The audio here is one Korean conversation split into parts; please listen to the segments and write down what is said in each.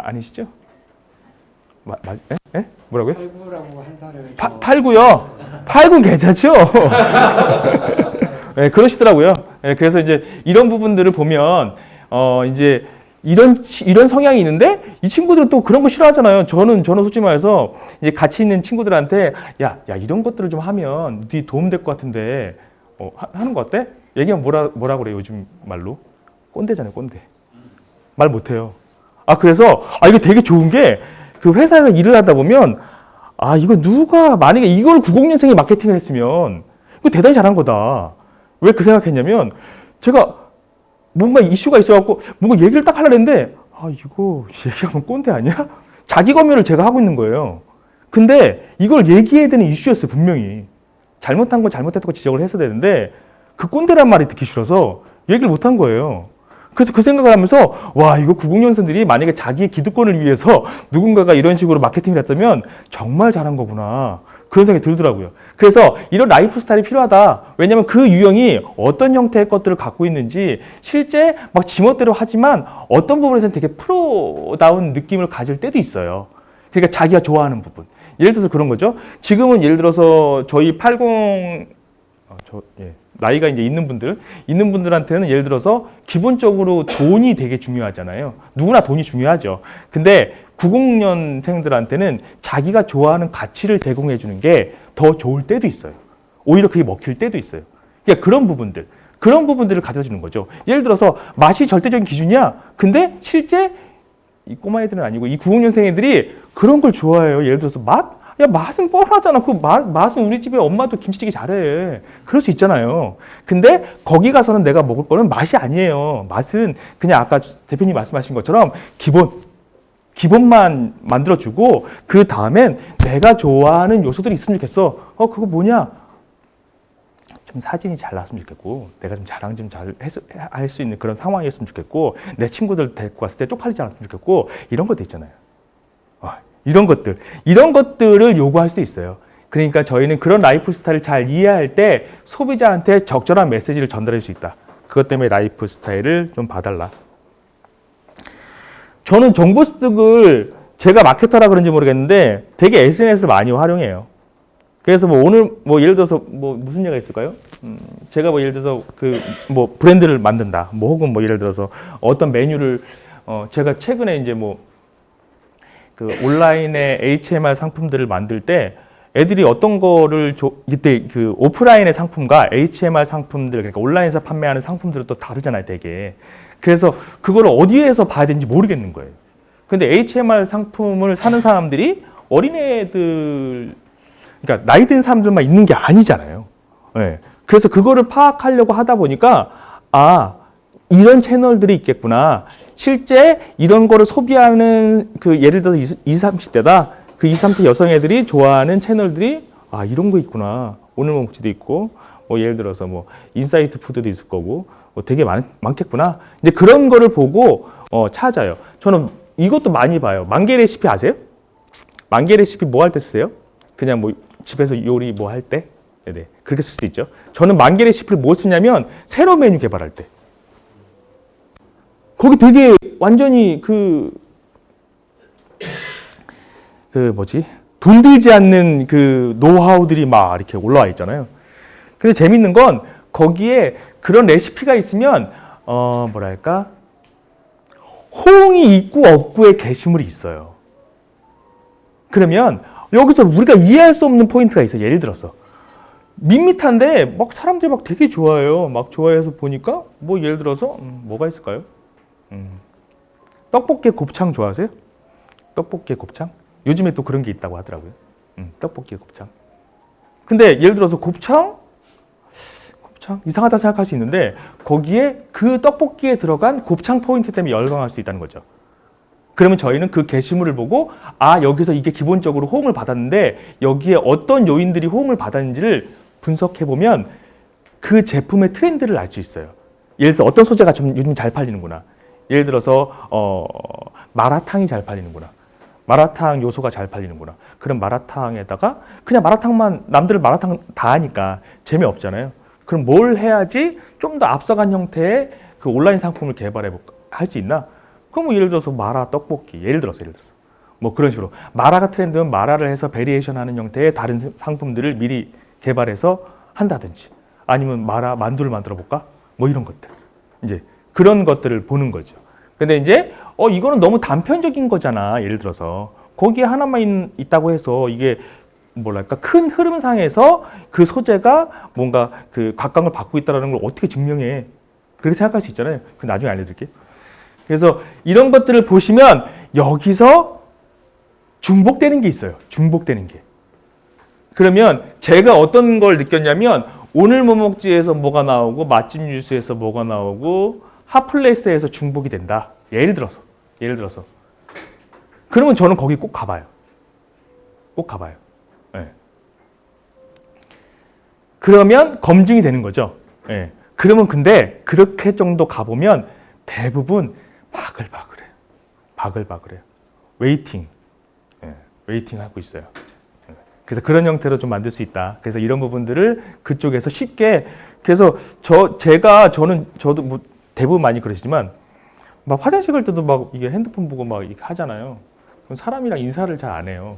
아니시죠? 에? 뭐라고요? 89라고 한 사람이 89요? 89 괜찮죠? 네, 그러시더라고요. 네, 그래서 이제 이런 부분들을 보면 이제 이런 성향이 있는데 이 친구들은 또 그런 거 싫어하잖아요. 저는 솔직히 말해서 이제 같이 있는 친구들한테 야 이런 것들을 좀 하면 네 도움 될 것 같은데 하는 거 어때? 얘기하면 뭐라 그래 요즘 말로? 꼰대잖아요, 꼰대. 말 못해요. 그래서 이거 되게 좋은 게 그 회사에서 일을 하다 보면 이거 누가 만약에 이걸 90년생이 마케팅을 했으면 이거 대단히 잘한 거다. 왜 그 생각했냐면 제가 뭔가 이슈가 있어갖고 뭔가 얘기를 딱 하려고 했는데 이거 얘기하면 꼰대 아니야? 자기 검열을 제가 하고 있는 거예요. 근데 이걸 얘기해야 되는 이슈였어요, 분명히. 잘못한 건 잘못했다고 지적을 했어야 되는데 그 꼰대란 말이 듣기 싫어서 얘기를 못 한 거예요. 그래서 그 생각을 하면서 와 이거 90년생들이 만약에 자기의 기득권을 위해서 누군가가 이런 식으로 마케팅을 했다면 정말 잘한 거구나. 그런 생각이 들더라고요. 그래서 이런 라이프 스타일이 필요하다. 왜냐하면 그 유형이 어떤 형태의 것들을 갖고 있는지 실제 막 지멋대로 하지만 어떤 부분에서는 되게 프로다운 느낌을 가질 때도 있어요. 그러니까 자기가 좋아하는 부분. 예를 들어서 그런 거죠. 지금은 예를 들어서 저희 80 나이가 이제 있는 분들한테는 예를 들어서 기본적으로 돈이 되게 중요하잖아요. 누구나 돈이 중요하죠. 근데 90년생들한테는 자기가 좋아하는 가치를 제공해 주는 게 더 좋을 때도 있어요. 오히려 그게 먹힐 때도 있어요. 그러니까 그런 부분들을 가져주는 거죠. 예를 들어서 맛이 절대적인 기준이야. 근데 실제 이 꼬마 애들은 아니고 이 90년생 애들이 그런 걸 좋아해요. 예를 들어서 맛은 뻔하잖아. 맛은 우리 집에 엄마도 김치찌개 잘해. 그럴 수 있잖아요. 근데 거기 가서는 내가 먹을 거는 맛이 아니에요. 맛은 그냥 아까 대표님 말씀하신 것처럼 기본만 만들어주고 그 다음엔 내가 좋아하는 요소들이 있으면 좋겠어. 그거 뭐냐? 좀 사진이 잘 나왔으면 좋겠고 내가 좀 자랑 좀 잘 할 수 있는 그런 상황이었으면 좋겠고 내 친구들 데리고 갔을 때 쪽팔리지 않았으면 좋겠고 이런 것도 있잖아요. 이런 것들을 요구할 수도 있어요. 그러니까 저희는 그런 라이프 스타일을 잘 이해할 때 소비자한테 적절한 메시지를 전달할 수 있다. 그것 때문에 라이프 스타일을 좀 봐달라. 저는 정보 습득을 제가 마케터라 그런지 모르겠는데 되게 SNS를 많이 활용해요. 그래서 오늘 예를 들어서 무슨 예가 있을까요? 제가 예를 들어서 브랜드를 만든다. 혹은 예를 들어서 어떤 메뉴를 제가 최근에 이제 그 온라인의 HMR 상품들을 만들 때 애들이 어떤 거를 이때 그 오프라인의 상품과 HMR 상품들 그러니까 온라인에서 판매하는 상품들은 또 다르잖아요, 되게. 그래서 그걸 어디에서 봐야 되는지 모르겠는 거예요. 근데 HMR 상품을 사는 사람들이 어린애들 그러니까 나이 든 사람들만 있는 게 아니잖아요. 네. 그래서 그거를 파악하려고 하다 보니까 이런 채널들이 있겠구나. 실제 이런 거를 소비하는 예를 들어서 20, 30대다. 그 20, 30대 여성 애들이 좋아하는 채널들이 이런 거 있구나. 오늘 먹지도 있고 예를 들어서 인사이트 푸드도 있을 거고 되게 많겠구나. 이제 그런 거를 보고 찾아요. 저는 이것도 많이 봐요. 만개 레시피 아세요? 만개 레시피 뭐 할 때 쓰세요? 그냥 집에서 요리 할 때? 네네. 그렇게 쓸 수도 있죠. 저는 만개 레시피를 뭐 쓰냐면 새로운 메뉴 개발할 때. 거기 되게 완전히 돈 들지 않는 그 노하우들이 막 이렇게 올라와 있잖아요. 근데 재밌는 건 거기에 그런 레시피가 있으면, 호응이 있고 없고의 게시물이 있어요. 그러면 여기서 우리가 이해할 수 없는 포인트가 있어요. 예를 들어서. 밋밋한데 사람들이 되게 좋아해요. 좋아해서 보니까 예를 들어서 뭐가 있을까요? 떡볶이 곱창 좋아하세요? 떡볶이 곱창? 요즘에 또 그런 게 있다고 하더라고요. 떡볶이 곱창. 근데 예를 들어서 곱창 이상하다 생각할 수 있는데 거기에 그 떡볶이에 들어간 곱창 포인트 때문에 열광할 수 있다는 거죠. 그러면 저희는 그 게시물을 보고 여기서 이게 기본적으로 호응을 받았는데 여기에 어떤 요인들이 호응을 받았는지를 분석해보면 그 제품의 트렌드를 알 수 있어요. 예를 들어 어떤 소재가 좀 요즘 잘 팔리는구나. 예를 들어서 마라탕이 잘 팔리는구나. 마라탕 요소가 잘 팔리는구나. 그럼 마라탕에다가 그냥 마라탕만 남들은 마라탕 다 하니까 재미없잖아요. 그럼 뭘 해야지 좀 더 앞서간 형태의 그 온라인 상품을 할 수 있나? 그럼 뭐 예를 들어서 마라 떡볶이, 예를 들어서 뭐 그런 식으로 마라가 트렌드면 마라를 해서 베리에이션하는 형태의 다른 상품들을 미리 개발해서 한다든지, 아니면 마라 만두를 만들어 볼까? 뭐 이런 것들, 이제 그런 것들을 보는 거죠. 근데 이제 이거는 너무 단편적인 거잖아. 예를 들어서 거기에 하나만 있다고 해서 이게 뭐랄까 큰 흐름상에서 그 소재가 뭔가 그 각광을 받고 있다는 걸 어떻게 증명해? 그렇게 생각할 수 있잖아요. 그 나중에 알려드릴게요. 그래서 이런 것들을 보시면 여기서 중복되는 게 있어요. 중복되는 게. 그러면 제가 어떤 걸 느꼈냐면, 오늘 뭐 먹지에서 뭐가 나오고 맛집 뉴스에서 뭐가 나오고 핫플레이스에서 중복이 된다. 예를 들어서 그러면 저는 거기 꼭 가봐요. 꼭 가봐요. 네. 그러면 검증이 되는 거죠. 네. 그러면 근데 그렇게 정도 가보면 대부분 바글바글해요. 웨이팅 하고 있어요. 그래서 그런 형태로 좀 만들 수 있다. 그래서 이런 부분들을 그쪽에서 쉽게, 그래서 저도 뭐 대부분 많이 그러시지만, 막 화장실 갈 때도 막 이게 핸드폰 보고 막 이렇게 하잖아요. 그럼 사람이랑 인사를 잘 안 해요.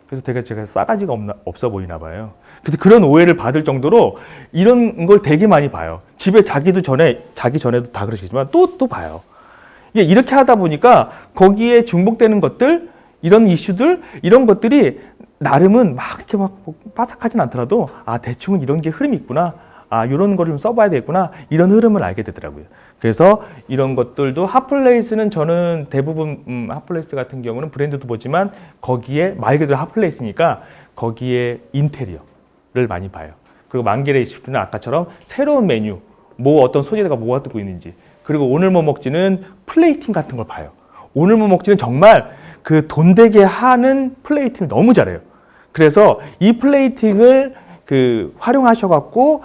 그래서 되게 제가 싸가지가 없어 보이나 봐요. 그래서 그런 오해를 받을 정도로 이런 걸 되게 많이 봐요. 집에 자기 전에도 다 그러시지만 또 봐요. 이렇게 하다 보니까 거기에 중복되는 것들, 이런 이슈들, 이런 것들이 나름은 막 이렇게 막 빠삭하진 않더라도, 대충은 이런 게 흐름이 있구나. 이런 거를 좀 써봐야 되겠구나. 이런 흐름을 알게 되더라고요. 그래서 이런 것들도 핫플레이스는 저는 대부분 핫플레이스 같은 경우는 브랜드도 보지만 거기에 말 그대로 핫플레이스니까 거기에 인테리어를 많이 봐요. 그리고 만개의 레시피는 아까처럼 새로운 메뉴, 뭐 어떤 소재가 뭐가 뜨고 있는지, 그리고 오늘 뭐 먹지는 플레이팅 같은 걸 봐요. 오늘 뭐 먹지는 정말 그 돈 되게 하는 플레이팅을 너무 잘해요. 그래서 이 플레이팅을 활용하셔갖고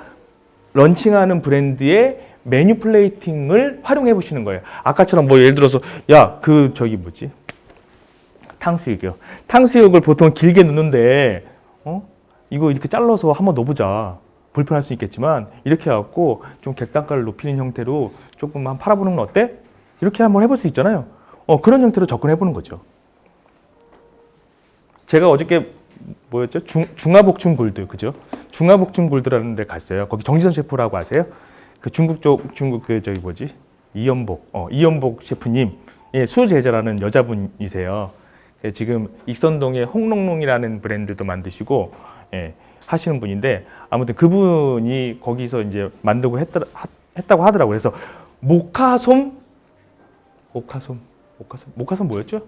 런칭하는 브랜드의 메뉴 플레이팅을 활용해 보시는 거예요. 아까처럼 뭐 예를 들어서 탕수육이요. 탕수육을 보통 길게 넣는데 이거 이렇게 잘라서 한번 넣어보자. 불편할 수 있겠지만 이렇게 해갖고 좀 객단가를 높이는 형태로 조금만 팔아보는 건 어때? 이렇게 한번 해볼 수 있잖아요. 그런 형태로 접근해 보는 거죠. 제가 어저께 뭐였죠? 중화복층 골드, 그죠? 중화복층 골드라는 데 갔어요. 거기 정지선 셰프라고 아세요? 그 중국 이연복 셰프님, 수제자라는 여자분이세요. 지금 익선동에 홍롱롱이라는 브랜드도 만드시고 하시는 분인데, 아무튼 그분이 거기서 이제 만들고 했다고 하더라고요. 그래서 모카솜 뭐였죠?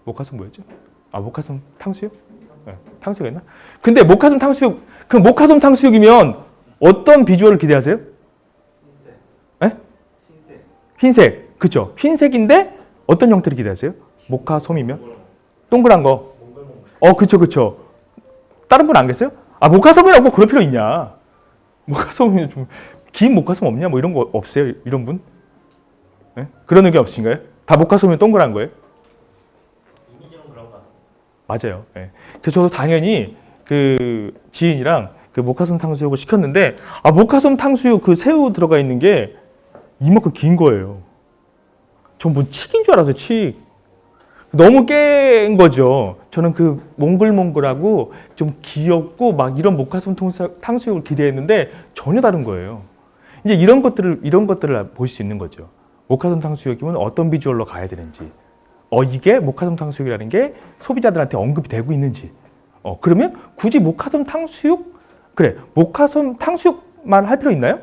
모카솜 탕수육? 네, 탕수육이었나? 근데 모카솜 탕수육, 그럼 모카솜 탕수육이면 어떤 비주얼을 기대하세요? 흰색. 흰색, 그쵸? 흰색인데 어떤 형태를 기대하세요? 모카솜이면? 동그란 거. 그쵸. 다른 분 안 계세요? 모카솜이라고 그럴 필요 있냐? 모카솜이 좀 긴 모카솜 없냐? 뭐 이런 거 없어요? 이런 분? 네? 그런 의견 없으신가요? 다 모카솜이면 동그란 거예요? 맞아요. 네. 그래서 저도 당연히 그 지인이랑 그 모카솜 탕수육을 시켰는데, 모카솜 탕수육 그 새우 들어가 있는 게 이만큼 긴 거예요. 전 뭐 칡인 줄 알았어요, 칡. 너무 깬 거죠. 저는 그 몽글몽글하고 좀 귀엽고 막 이런 모카솜 탕수육을 기대했는데 전혀 다른 거예요. 이제 이런 것들을 볼 수 있는 거죠. 모카솜 탕수육이면 어떤 비주얼로 가야 되는지. 이게 모카솜 탕수육이라는 게 소비자들한테 언급이 되고 있는지. 그러면 굳이 모카솜 탕수육? 그래, 모카솜 탕수육만 할 필요 있나요?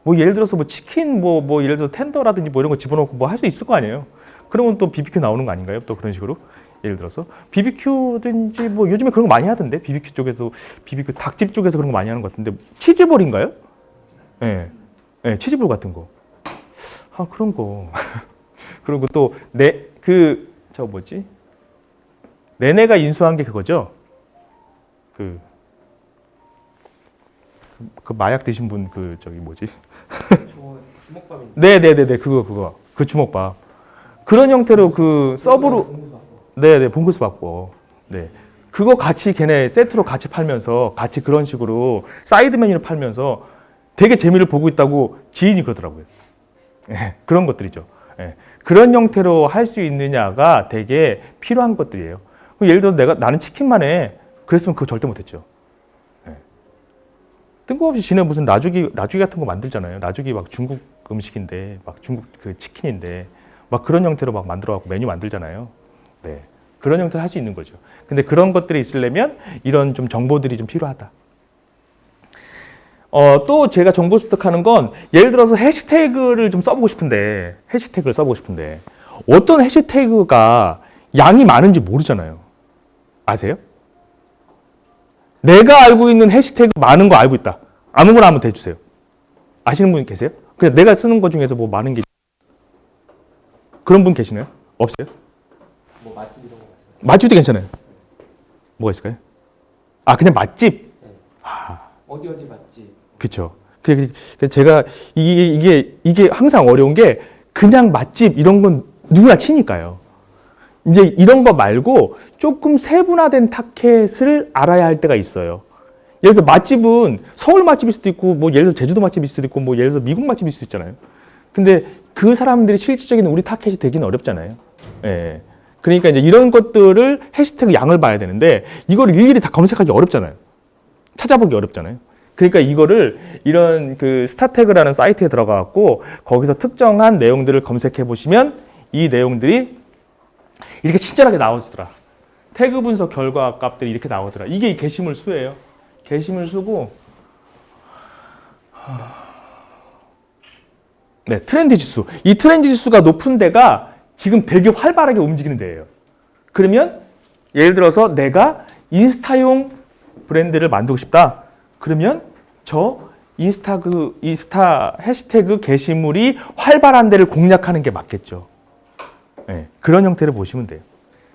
뭐 예를 들어서 뭐 치킨 뭐 예를 들어서 텐더라든지 뭐 이런 거 집어넣고 뭐 할 수 있을 거 아니에요. 그러면 또 BBQ 나오는 거 아닌가요? 또 그런 식으로. 예를 들어서 BBQ든지 뭐 요즘에 그런 거 많이 하던데, BBQ 쪽에도, BBQ 닭집 쪽에서 그런 거 많이 하는 것 같은데, 치즈볼인가요? 네, 치즈볼 같은 거. 그런 거. 그리고 또 네네가 인수한 게 그거죠. 그 마약 드신 분 주먹밥인데. 네네네네, 그거 그 주먹밥. 그런 형태로 그 서브로, 봉구스 받고, 그거 같이 걔네 세트로 같이 팔면서, 같이 그런 식으로 사이드 메뉴를 팔면서 되게 재미를 보고 있다고 지인이 그러더라고요. 그런 것들이죠. 그런 형태로 할 수 있느냐가 되게 필요한 것들이에요. 예를 들어 나는 치킨만 해. 그랬으면 그거 절대 못했죠. 네. 뜬금없이 지네 무슨 라주기 같은 거 만들잖아요. 라주기 막 중국 음식인데, 막 중국 그 치킨인데, 막 그런 형태로 막 만들어갖고 메뉴 만들잖아요. 네. 그런 형태로 할 수 있는 거죠. 근데 그런 것들이 있으려면 이런 좀 정보들이 좀 필요하다. 또 제가 정보 습득하는 건 예를 들어서 해시태그를 좀 써보고 싶은데, 어떤 해시태그가 양이 많은지 모르잖아요. 아세요? 내가 알고 있는 해시태그 많은 거 알고 있다. 아무거나 한번 대주세요. 아시는 분 계세요? 그냥 내가 쓰는 것 중에서 뭐 많은 게 그런 분 계시나요? 없어요? 뭐 맛집 이런 거 말씀. 맛집도 괜찮아요. 뭐가 있을까요? 아, 그냥 맛집? 네. 아, 어디 맛집. 그쵸. 제가 이게 항상 어려운 게 그냥 맛집 이런 건 누구나 치니까요. 이제 이런 거 말고 조금 세분화된 타켓을 알아야 할 때가 있어요. 예를 들어 맛집은 서울 맛집일 수도 있고, 뭐 예를 들어 제주도 맛집일 수도 있고, 뭐 예를 들어 미국 맛집일 수도 있잖아요. 근데 그 사람들이 실질적인 우리 타켓이 되기는 어렵잖아요. 예. 그러니까 이제 이런 것들을 해시태그 양을 봐야 되는데 이걸 일일이 다 검색하기 어렵잖아요. 찾아보기 어렵잖아요. 그러니까 이거를 이런 그 스타태그라는 사이트에 들어가갖고 거기서 특정한 내용들을 검색해 보시면 이 내용들이 이렇게 친절하게 나오더라. 태그 분석 결과 값들이 이렇게 나오더라. 이게 게시물 수예요. 게시물 수고, 네, 트렌드 지수. 이 트렌드 지수가 높은 데가 지금 되게 활발하게 움직이는 데예요. 그러면 예를 들어서 내가 인스타용 브랜드를 만들고 싶다. 그러면 저 인스타 해시태그 게시물이 활발한 데를 공략하는 게 맞겠죠. 네, 그런 형태를 보시면 돼요.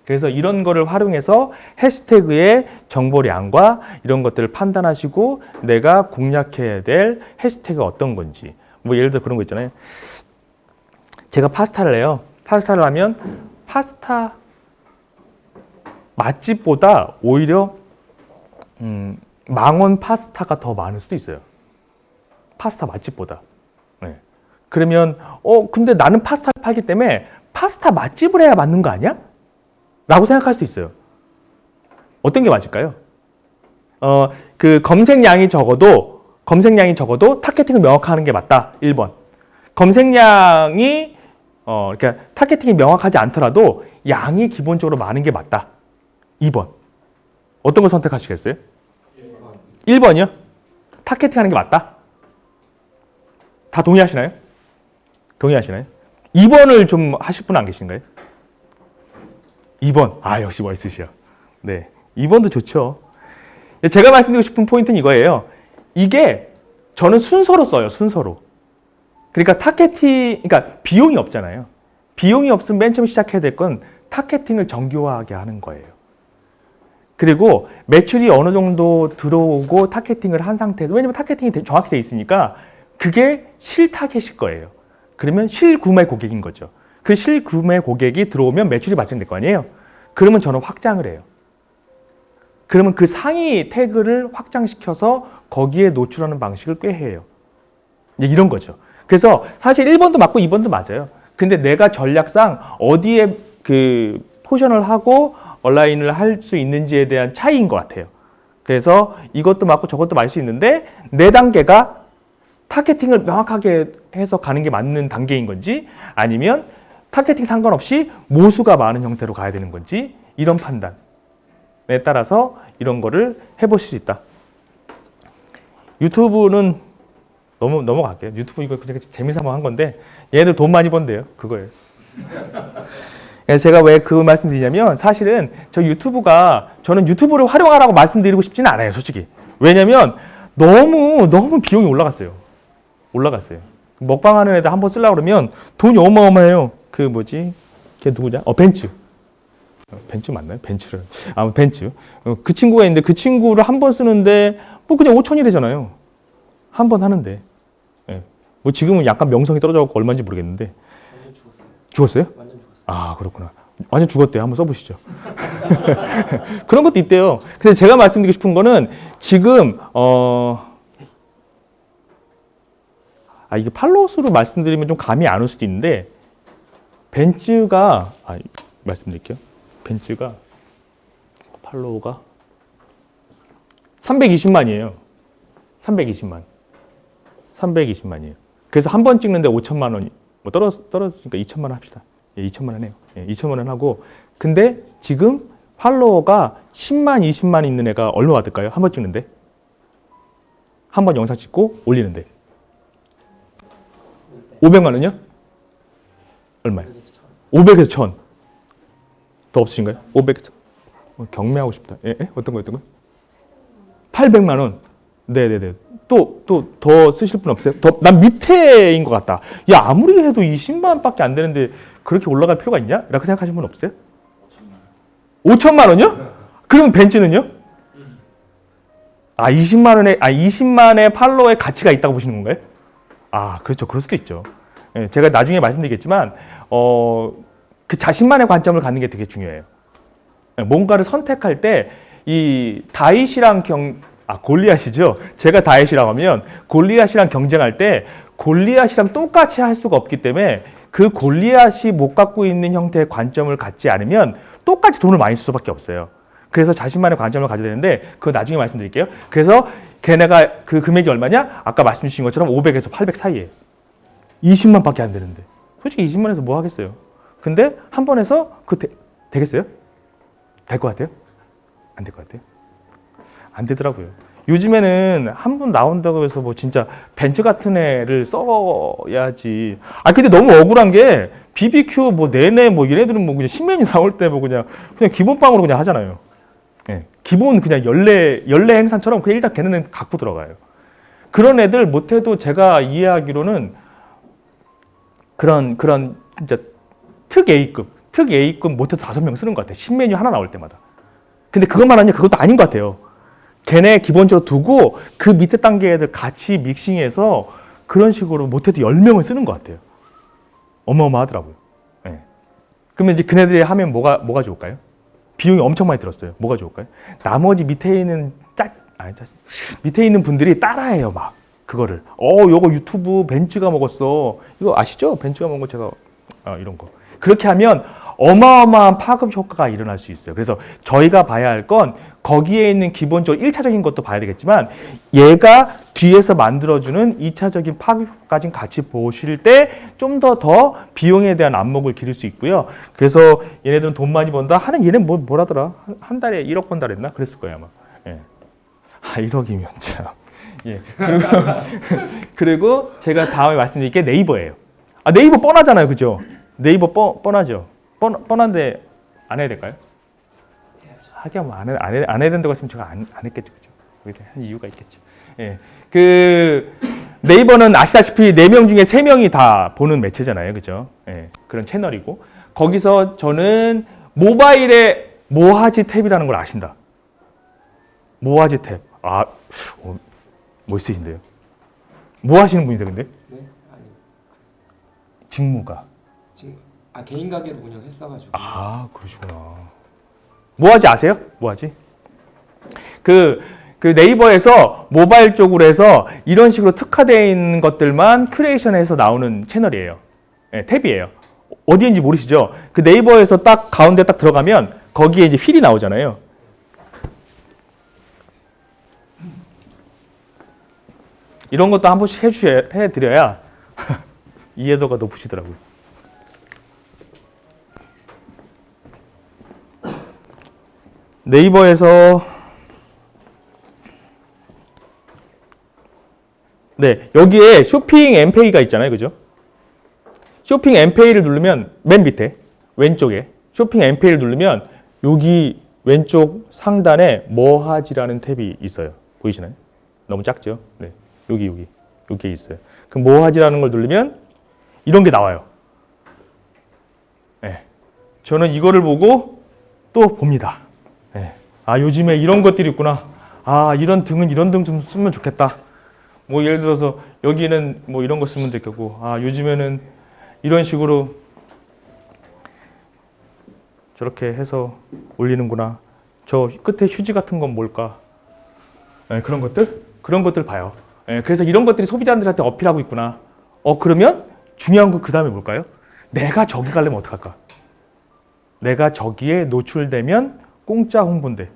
그래서 이런 거를 활용해서 해시태그의 정보량과 이런 것들을 판단하시고 내가 공략해야 될 해시태그가 어떤 건지. 뭐 예를 들어 그런 거 있잖아요. 제가 파스타를 해요. 파스타를 하면 파스타 맛집보다 오히려 망원 파스타가 더 많을 수도 있어요. 파스타 맛집보다. 네. 그러면 근데 나는 파스타를 팔기 때문에 파스타 맛집을 해야 맞는 거 아니야? 라고 생각할 수 있어요. 어떤 게 맞을까요? 그 검색량이 적어도 타겟팅을 명확하게 하는 게 맞다. 1번. 검색량이 그러니까 타겟팅이 명확하지 않더라도 양이 기본적으로 많은 게 맞다. 2번. 어떤 걸 선택하시겠어요? 1번이요? 타겟팅 하는 게 맞다. 다 동의하시나요? 2번을 좀 하실 분 안 계신가요? 2번. 아, 역시 멋있으시죠. 네. 2번도 좋죠. 제가 말씀드리고 싶은 포인트는 이거예요. 이게 저는 순서로 써요. 순서로. 그러니까 그러니까 비용이 없잖아요. 비용이 없으면 맨 처음 시작해야 될 건 타겟팅을 정교하게 하는 거예요. 그리고 매출이 어느 정도 들어오고 타겟팅을 한 상태에서, 왜냐면 타겟팅이 정확히 돼 있으니까 그게 실타겟일 거예요. 그러면 실구매 고객인 거죠. 그 실구매 고객이 들어오면 매출이 발생될 거 아니에요. 그러면 저는 확장을 해요. 그러면 그 상위 태그를 확장시켜서 거기에 노출하는 방식을 꾀해요. 이제 이런 거죠. 그래서 사실 1번도 맞고 2번도 맞아요. 근데 내가 전략상 어디에 그 포션을 하고 얼라인을 할 수 있는지에 대한 차이인 것 같아요. 그래서 이것도 맞고 저것도 맞을 수 있는데 내 단계가 타겟팅을 명확하게 해서 가는 게 맞는 단계인 건지, 아니면 타겟팅 상관없이 모수가 많은 형태로 가야 되는 건지, 이런 판단에 따라서 이런 거를 해보실 수 있다. 유튜브는 넘어갈게요. 유튜브 이거 그냥 재미삼아 한 건데 얘네들 돈 많이 번대요. 그거예요. 제가 왜 그 말씀 드리냐면, 사실은 저는 유튜브를 활용하라고 말씀드리고 싶지는 않아요. 솔직히. 왜냐면 너무 비용이 올라갔어요. 먹방하는 애들 한번 쓰려고 그러면 돈이 어마어마해요. 그 뭐지? 걔 누구냐? 벤츠. 벤츠 맞나요? 벤츠를. 벤츠. 그 친구가 있는데 그 친구를 한 번 쓰는데 뭐 그냥 5천이래잖아요. 한 번 하는데. 예. 뭐 지금은 약간 명성이 떨어져갖고 얼마인지 모르겠는데. 완전 죽었어요. 죽었어요? 완전 죽었어요. 아, 그렇구나. 완전 죽었대요. 한번 써보시죠. 그런 것도 있대요. 근데 제가 말씀드리고 싶은 거는 지금 이게 팔로우 수로 말씀드리면 좀 감이 안 올 수도 있는데 벤츠가 말씀드릴게요. 벤츠가 팔로우가 320만이에요. 320만이에요. 그래서 한 번 찍는데 5천만 원이 뭐 떨어지니까 2천만 원 합시다. 예, 2천만 원 해요. 예, 2천만 원 하고 근데 지금 팔로워가 10만, 20만 있는 애가 얼마 받을까요? 한 번 찍는데? 한 번 영상 찍고 올리는데 500만 원이요? 얼마요? 500에서 1000. 더 없으신가요? 500에서 경매하고 싶다. 예? 어떤 거? 800만 원. 네네네. 또 더 쓰실 분 없어요? 난 밑에인 것 같다. 야, 아무리 해도 20만 원밖에 안 되는데 그렇게 올라갈 필요가 있냐? 라고 생각하시는 분 없어요? 5천만 원이요? 그럼 벤츠는요? 20만의 팔로워의 가치가 있다고 보시는 건가요? 그렇죠. 그럴 수도 있죠. 예, 제가 나중에 말씀드리겠지만, 그 자신만의 관점을 갖는 게 되게 중요해요. 예, 뭔가를 선택할 때, 이 다윗이랑 골리앗이죠. 제가 다윗이라고 하면, 골리앗이랑 경쟁할 때, 골리앗이랑 똑같이 할 수가 없기 때문에, 그 골리앗이 못 갖고 있는 형태의 관점을 갖지 않으면, 똑같이 돈을 많이 쓸 수밖에 없어요. 그래서 자신만의 관점을 가져야 되는데 그거 나중에 말씀드릴게요. 그래서 걔네가 그 금액이 얼마냐? 아까 말씀 주신 것처럼 500에서 800 사이에 20만 밖에 안 되는데 솔직히 20만에서 뭐 하겠어요? 근데 한 번 해서 그거 되겠어요? 될 것 같아요? 안 될 것 같아요? 안 되더라고요. 요즘에는 한 번 나온다고 해서 뭐 진짜 벤츠 같은 애를 써야지. 근데 너무 억울한 게 BBQ 뭐 내내 뭐 얘네들은 뭐 그냥 신메뉴 나올 때 뭐 그냥 기본빵으로 그냥 하잖아요. 예, 기본 그냥 연례 행사처럼 그냥 일단 걔네는 갖고 들어가요. 그런 애들 못해도 제가 이해하기로는 그런 진짜 특 A급 못해도 5명 쓰는 것 같아요. 신메뉴 하나 나올 때마다. 근데 그것만 하냐? 그것도 아닌 것 같아요. 걔네 기본적으로 두고 그 밑에 단계 애들 같이 믹싱해서 그런 식으로 못해도 10명을 쓰는 것 같아요. 어마어마하더라고요. 예. 그러면 이제 그네들이 하면 뭐가 좋을까요? 비용이 엄청 많이 들었어요. 뭐가 좋을까요? 나머지 밑에 있는 밑에 있는 분들이 따라해요, 막 그거를. 요거 유튜브 벤츠가 먹었어. 이거 아시죠? 벤츠가 먹은 거 제가 이런 거. 그렇게 하면 어마어마한 파급 효과가 일어날 수 있어요. 그래서 저희가 봐야 할 건 거기에 있는 기본적으로 1차적인 것도 봐야 되겠지만 얘가 뒤에서 만들어주는 2차적인 파급 효과까지 같이 보실 때 좀 더 비용에 대한 안목을 기를 수 있고요. 그래서 얘네들은 돈 많이 번다 하는 얘는 뭐라더라? 한 달에 1억 번다 그랬나? 그랬을 거예요 아마. 예. 1억이면 참. 예. 그리고 제가 다음에 말씀드릴 게 네이버예요. 네이버 뻔하잖아요, 그죠? 네이버 뻔하죠. 뻔한데 안 해야 될까요? 하긴 뭐 안 해야 된다고 했으면 제가 안 했겠죠, 그죠? 그게 한 이유가 있겠죠. 예, 그 네이버는 아시다시피 4명 중에 3명이 다 보는 매체잖아요, 그죠? 예, 그런 채널이고 거기서 저는 모바일에 모하지 탭이라는 걸 아신다. 모하지 탭, 멋있으신데요? 뭐 하시는 분이세요, 근데? 네? 아니 직무가. 지금 개인 가게로 운영했어가지고. 그러시구나. 뭐하지 아세요? 뭐하지? 그 네이버에서 모바일 쪽으로 해서 이런 식으로 특화되어 있는 것들만 큐레이션해서 나오는 채널이에요. 네, 탭이에요. 어디인지 모르시죠? 그 네이버에서 딱 가운데 딱 들어가면 거기에 이제 필이 나오잖아요. 이런 것도 한 번씩 해드려야 이해도가 높으시더라고요. 네이버에서 여기에 쇼핑 앤페이가 있잖아요, 그죠? 쇼핑 앤페이를 누르면 맨 밑에 왼쪽에 쇼핑 앤페이를 누르면 여기 왼쪽 상단에 뭐하지라는 탭이 있어요. 보이시나요? 너무 작죠? 네, 여기에 있어요. 그럼 뭐하지라는 걸 누르면 이런 게 나와요. 네, 저는 이거를 보고 또 봅니다. 네. 요즘에 이런 것들이 있구나. 이런 등 좀 쓰면 좋겠다. 뭐 예를 들어서 여기는 뭐 이런 거 쓰면 되겠고, 요즘에는 이런 식으로 저렇게 해서 올리는구나. 저 끝에 휴지 같은 건 뭘까? 네, 그런 것들 봐요. 네, 그래서 이런 것들이 소비자들한테 어필하고 있구나. 그러면 중요한 건 그 다음에 뭘까요? 내가 저기 가려면 어떡할까? 내가 저기에 노출되면 공짜 홍보인데.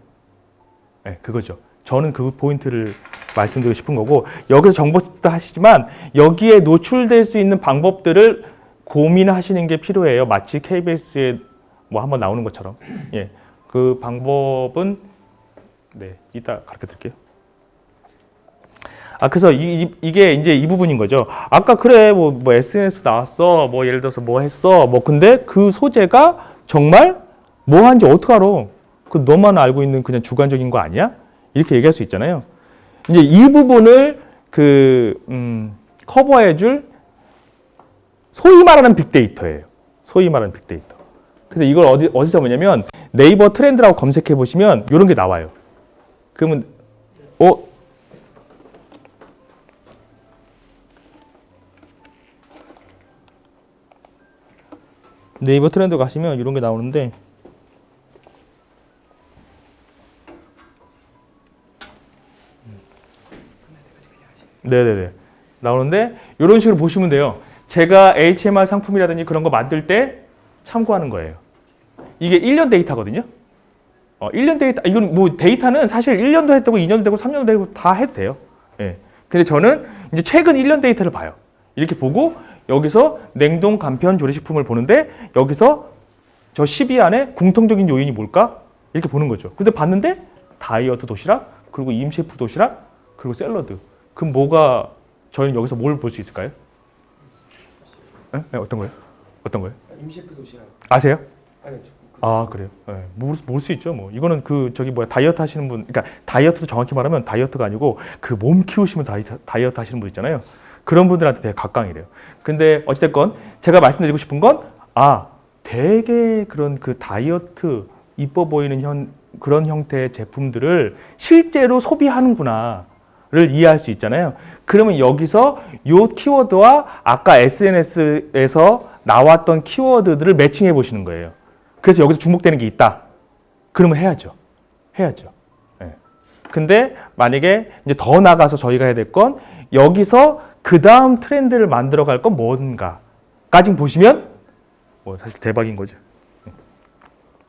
네, 그거죠. 저는 그 포인트를 말씀드리고 싶은 거고, 여기서 정보습도 하시지만 여기에 노출될 수 있는 방법들을 고민하시는 게 필요해요. 마치 KBS에 뭐 한번 나오는 것처럼. 예, 그 방법은 네, 이따 가르쳐 드릴게요. 그래서 이게 이제 이 부분인 거죠. 아까 그래, 뭐 SNS 나왔어, 뭐 예를 들어서 뭐 했어, 뭐 근데 그 소재가 정말 뭐 하는지 어떻게 알아? 그 너만 알고 있는 그냥 주관적인 거 아니야? 이렇게 얘기할 수 있잖아요. 이제 이 부분을 커버해줄 소위 말하는 빅데이터예요. 소위 말하는 빅데이터. 그래서 이걸 어디서 보냐면 네이버 트렌드라고 검색해 보시면 이런 게 나와요. 그러면 네이버 트렌드 가시면 이런 게 나오는데 네네네 나오는데 이런 식으로 보시면 돼요. 제가 HMR 상품이라든지 그런 거 만들 때 참고하는 거예요. 이게 1년 데이터거든요. 1년 데이터, 이건 뭐 데이터는 사실 1년도 해도 되고 2년도 되고 3년도 되고 다 해도 돼요. 예. 근데 저는 이제 최근 1년 데이터를 봐요. 이렇게 보고 여기서 냉동 간편 조리식품을 보는데 여기서 저 10위 안에 공통적인 요인이 뭘까? 이렇게 보는 거죠. 근데 봤는데 다이어트 도시락, 그리고 임셰프 도시락, 그리고 샐러드. 그럼 뭐가 저희는 여기서 뭘 볼 수 있을까요? 네? 어떤 거예요? 어떤 거예요? 임셰프 도시락. 아세요? 아니, 그래요. 네. 모를 수 있죠. 뭐 이거는 다이어트 하시는 분, 그러니까 다이어트도 정확히 말하면 다이어트가 아니고 그 몸 키우시면 다이어트 하시는 분 있잖아요. 그런 분들한테 되게 각광이래요. 근데 어찌됐건 제가 말씀드리고 싶은 건 되게 그런 그 다이어트 이뻐 보이는 그런 형태의 제품들을 실제로 소비하는구나를 이해할 수 있잖아요. 그러면 여기서 요 키워드와 아까 SNS에서 나왔던 키워드들을 매칭해 보시는 거예요. 그래서 여기서 중복되는 게 있다. 그러면 해야죠. 네. 근데 만약에 이제 더 나가서 저희가 해야 될 건 여기서 그 다음 트렌드를 만들어 갈 건 뭔가까지 보시면 사실 대박인 거죠.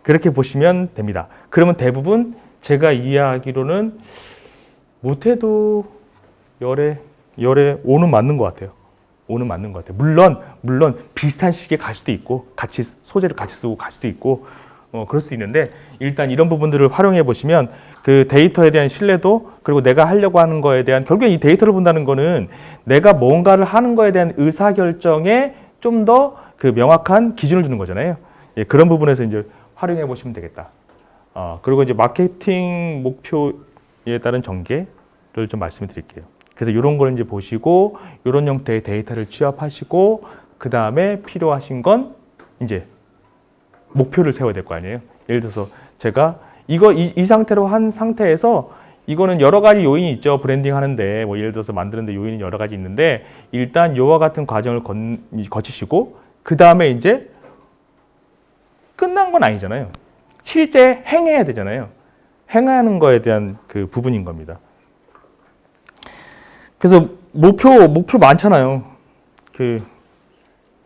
그렇게 보시면 됩니다. 그러면 대부분 제가 이해하기로는 못해도 열에 5는 맞는 것 같아요. 5는 맞는 것 같아요. 물론 비슷한 시기에 갈 수도 있고 같이 소재를 같이 쓰고 갈 수도 있고 그럴 수도 있는데 일단 이런 부분들을 활용해 보시면 그 데이터에 대한 신뢰도 그리고 내가 하려고 하는 거에 대한 결국에 이 데이터를 본다는 거는 내가 뭔가를 하는 거에 대한 의사결정에 좀 더 그 명확한 기준을 주는 거잖아요. 예, 그런 부분에서 이제 활용해 보시면 되겠다. 그리고 이제 마케팅 목표에 따른 전개를 좀 말씀을 드릴게요. 그래서 이런 걸 이제 보시고 이런 형태의 데이터를 취합하시고 그 다음에 필요하신 건 이제 목표를 세워야 될 거 아니에요. 예를 들어서 제가 이 상태로 한 상태에서 이거는 여러 가지 요인이 있죠. 브랜딩 하는데 뭐 예를 들어서 만드는데 요인이 여러 가지 있는데 일단 요와 같은 과정을 거치시고 그 다음에 이제 끝난 건 아니잖아요. 실제 행해야 되잖아요. 행하는 거에 대한 그 부분인 겁니다. 그래서 목표 많잖아요. 그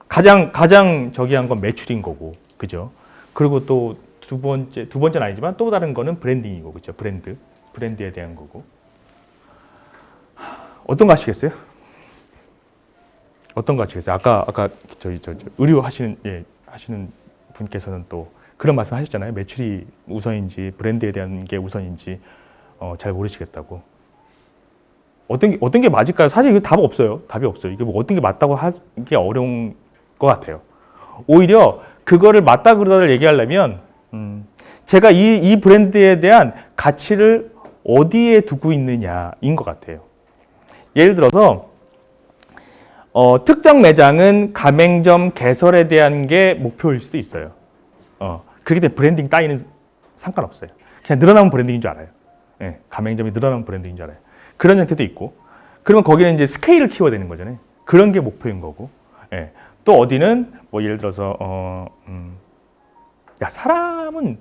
가장 저기한 건 매출인 거고, 그죠? 그리고 또 두 번째는 아니지만 또 다른 거는 브랜딩이고, 그죠? 브랜드에 대한 거고. 어떤 거 하시겠어요? 아까 저희 의류 하시는 분께서는 또 그런 말씀 하셨잖아요. 매출이 우선인지 브랜드에 대한 게 우선인지 잘 모르시겠다고. 어떤 게 맞을까요? 사실 이거 답이 없어요. 이게 뭐 어떤 게 맞다고 하기 어려운 것 같아요. 오히려 그거를 맞다 그러다를 얘기하려면 제가 이 브랜드에 대한 가치를 어디에 두고 있느냐인 것 같아요. 예를 들어서 특정 매장은 가맹점 개설에 대한 게 목표일 수도 있어요. 그렇기 때문에 브랜딩 따위는 상관없어요. 그냥 늘어나면 브랜딩인 줄 알아요. 예, 가맹점이 늘어나면 브랜딩인 줄 알아요. 그런 형태도 있고, 그러면 거기는 이제 스케일을 키워야 되는 거잖아요. 그런 게 목표인 거고, 예. 또 어디는 뭐 예를 들어서 사람은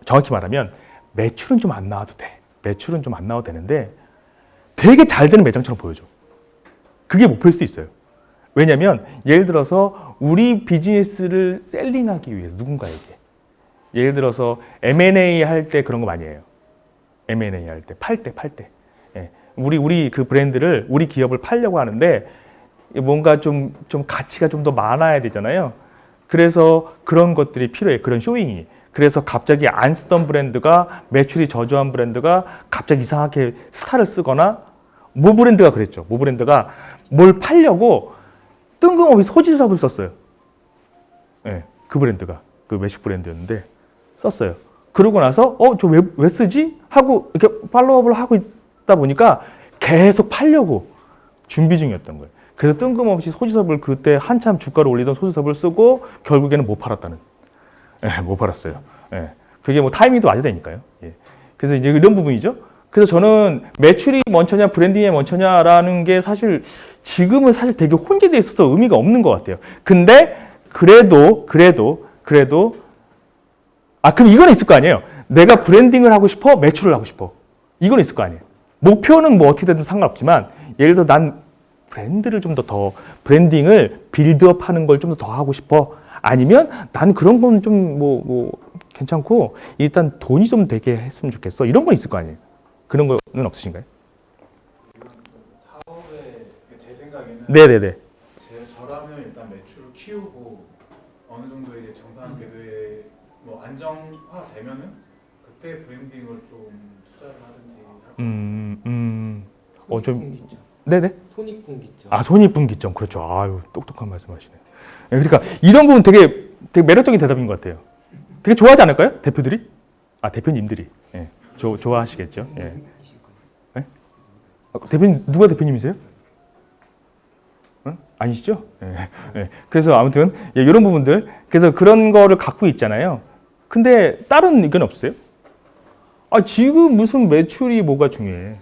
정확히 말하면 매출은 좀 안 나와도 돼. 매출은 좀 안 나와도 되는데 되게 잘 되는 매장처럼 보여줘. 그게 목표일 수도 있어요. 왜냐면 예를 들어서 우리 비즈니스를 셀링하기 위해서 누군가에게 예를 들어서 M&A 할 때 그런 거 많이 해요. M&A 할 때, 팔 때. 예. 우리 그 브랜드를, 우리 기업을 팔려고 하는데 뭔가 좀 가치가 좀 더 많아야 되잖아요. 그래서 그런 것들이 필요해. 그런 쇼잉이. 그래서 갑자기 안 쓰던 브랜드가 매출이 저조한 브랜드가 갑자기 이상하게 스타를 쓰거나 모 브랜드가 그랬죠. 모 브랜드가 뭘 팔려고 뜬금없이 소지섭을 썼어요. 예, 그 브랜드가 그 외식 브랜드였는데 썼어요. 그러고 나서 저 왜 쓰지? 하고 이렇게 팔로우업을 하고 있다 보니까 계속 팔려고 준비 중이었던 거예요. 그래서 뜬금없이 소지섭을 그때 한참 주가를 올리던 소지섭을 쓰고 결국에는 못 팔았다는. 예, 못 팔았어요. 예. 그게 뭐 타이밍도 맞아야 되니까요. 예. 그래서 이제 이런 부분이죠. 그래서 저는 매출이 먼저냐 브랜딩이 먼저냐라는 게 사실 지금은 사실 되게 혼재되어 있어서 의미가 없는 것 같아요. 근데 그래도 그럼 이건 있을 거 아니에요. 내가 브랜딩을 하고 싶어, 매출을 하고 싶어. 이건 있을 거 아니에요. 목표는 뭐 어떻게 되든 상관없지만 예를 들어 난 브랜드를 좀 더 브랜딩을 빌드업하는 걸 좀 더 하고 싶어. 아니면 난 그런 건 좀 뭐 괜찮고 일단 돈이 좀 되게 했으면 좋겠어. 이런 건 있을 거 아니에요. 그런 거는 없으신가요? 사업에 제 생각에는 네네네. 저라면 일단 매출을 키우고 어느 정도 이제 정상 궤도에 뭐 안정화 되면은 그때 브랜딩을 좀 투자를 하든지 할 좀 손익분기점. 네네. 손익분기점. 아, 손익분기점. 그렇죠. 아유, 똑똑한 말씀하시네. 예, 그러니까 이런 부분 되게 매력적인 대답인 것 같아요. 되게 좋아하지 않을까요? 대표들이? 아, 대표님들이. 예. 좋아하시겠죠. 예. 예? 대표님, 누가 대표님이세요? 아니시죠? 예. 예. 그래서 아무튼 예, 이런 부분들. 그래서 그런 거를 갖고 있잖아요. 근데 다른 의견 없어요? 아, 지금 무슨 매출이 뭐가 중요해?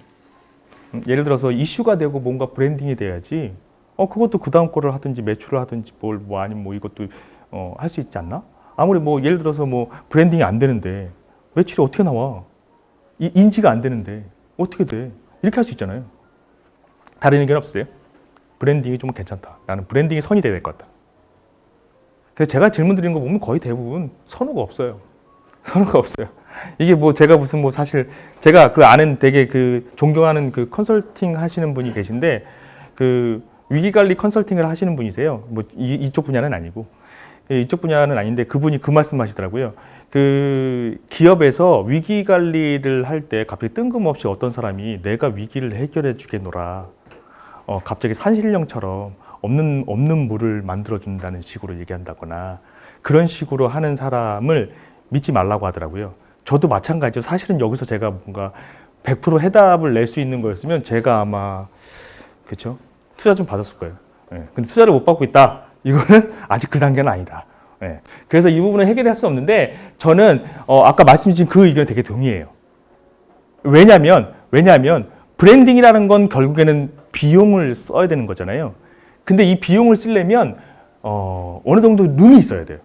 예를 들어서 이슈가 되고 뭔가 브랜딩이 돼야지. 그것도 그 다음 거를 하든지 매출을 하든지 뭐 아니면 뭐 이것도 할 수 있지 않나? 아무리 뭐 예를 들어서 뭐 브랜딩이 안 되는데 매출이 어떻게 나와? 인지가 안 되는데 어떻게 돼? 이렇게 할 수 있잖아요. 다른 의견 없으세요? 브랜딩이 좀 괜찮다. 나는 브랜딩이 선이 돼야 될 것 같다. 그래서 제가 질문 드린 거 보면 거의 대부분 선호가 없어요. 선호가 없어요. 이게 뭐 제가 무슨 뭐 사실 제가 그 아는 되게 그 존경하는 그 컨설팅 하시는 분이 계신데 그 위기관리 컨설팅을 하시는 분이세요. 뭐 이쪽 분야는 아니고 이쪽 분야는 아닌데 그분이 그 말씀하시더라고요. 그 기업에서 위기 관리를 할 때 갑자기 뜬금없이 어떤 사람이 내가 위기를 해결해 주겠노라. 갑자기 산신령처럼 없는 물을 만들어 준다는 식으로 얘기한다거나 그런 식으로 하는 사람을 믿지 말라고 하더라고요. 저도 마찬가지죠. 사실은 여기서 제가 뭔가 100% 해답을 낼 수 있는 거였으면 제가 아마 그렇죠? 투자 좀 받았을 거예요. 예. 근데 투자를 못 받고 있다. 이거는 아직 그 단계는 아니다. 예. 그래서 이 부분은 해결할 수 없는데 저는 아까 말씀드린 그 의견에 되게 동의해요. 왜냐하면 브랜딩이라는 건 결국에는 비용을 써야 되는 거잖아요. 근데 이 비용을 쓰려면 어느 정도 룸이 있어야 돼요.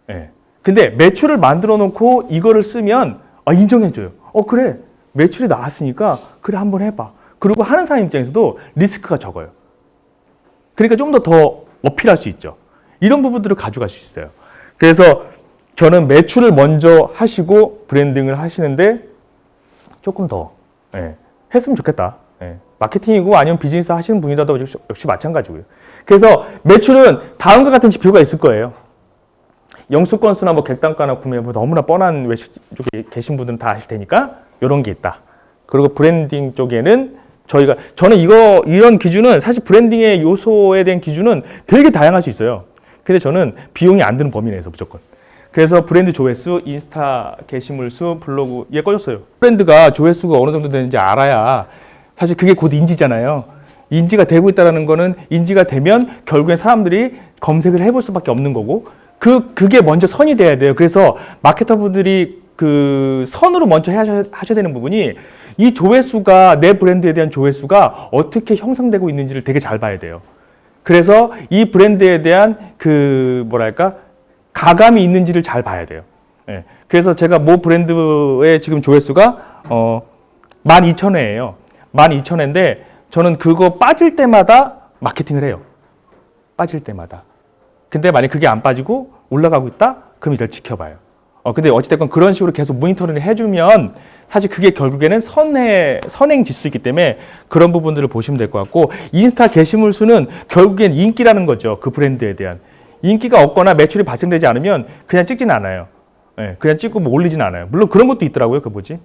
예. 근데 매출을 만들어 놓고 이거를 쓰면 인정해줘요. 그래 매출이 나왔으니까 그래 한번 해봐. 그리고 하는 사람 입장에서도 리스크가 적어요. 그러니까 좀 더 어필할 수 있죠. 이런 부분들을 가져갈 수 있어요. 그래서 저는 매출을 먼저 하시고 브랜딩을 하시는데 조금 더 했으면 좋겠다. 마케팅이고 아니면 비즈니스 하시는 분이라도 역시 마찬가지고요. 그래서 매출은 다음과 같은 지표가 있을 거예요. 영수 건수나 뭐 객단가나 구매 뭐 너무나 뻔한 외식 쪽에 계신 분들은 다 아실 테니까 이런 게 있다. 그리고 브랜딩 쪽에는 저는 이런 기준은 사실 브랜딩의 요소에 대한 기준은 되게 다양할 수 있어요. 근데 저는 비용이 안 드는 범위 내에서 무조건. 그래서 브랜드 조회수, 인스타 게시물 수, 블로그 얘 꺼졌어요. 브랜드가 조회수가 어느 정도 되는지 알아야 사실 그게 곧 인지잖아요. 인지가 되고 있다는 거는 인지가 되면 결국엔 사람들이 검색을 해볼 수밖에 없는 거고 그게 먼저 선이 돼야 돼요. 그래서 마케터분들이 그 선으로 먼저 하셔야 되는 부분이 이 조회수가 내 브랜드에 대한 조회수가 어떻게 형성되고 있는지를 되게 잘 봐야 돼요. 그래서 이 브랜드에 대한 그 뭐랄까 가감이 있는지를 잘 봐야 돼요. 그래서 제가 모 브랜드의 지금 조회수가 12,000회예요. 12,000회인데 저는 그거 빠질 때마다 마케팅을 해요. 빠질 때마다. 근데 만약 그게 안 빠지고 올라가고 있다? 그럼 이걸 지켜봐요. 근데 어찌됐건 그런 식으로 계속 모니터링을 해주면 사실 그게 결국에는 선행 지수이기 때문에 그런 부분들을 보시면 될 것 같고, 인스타 게시물 수는 결국엔 인기라는 거죠. 그 브랜드에 대한. 인기가 없거나 매출이 발생되지 않으면 그냥 찍지는 않아요. 예, 그냥 찍고 뭐 올리지는 않아요. 물론 그런 것도 있더라고요. 그 뭐지?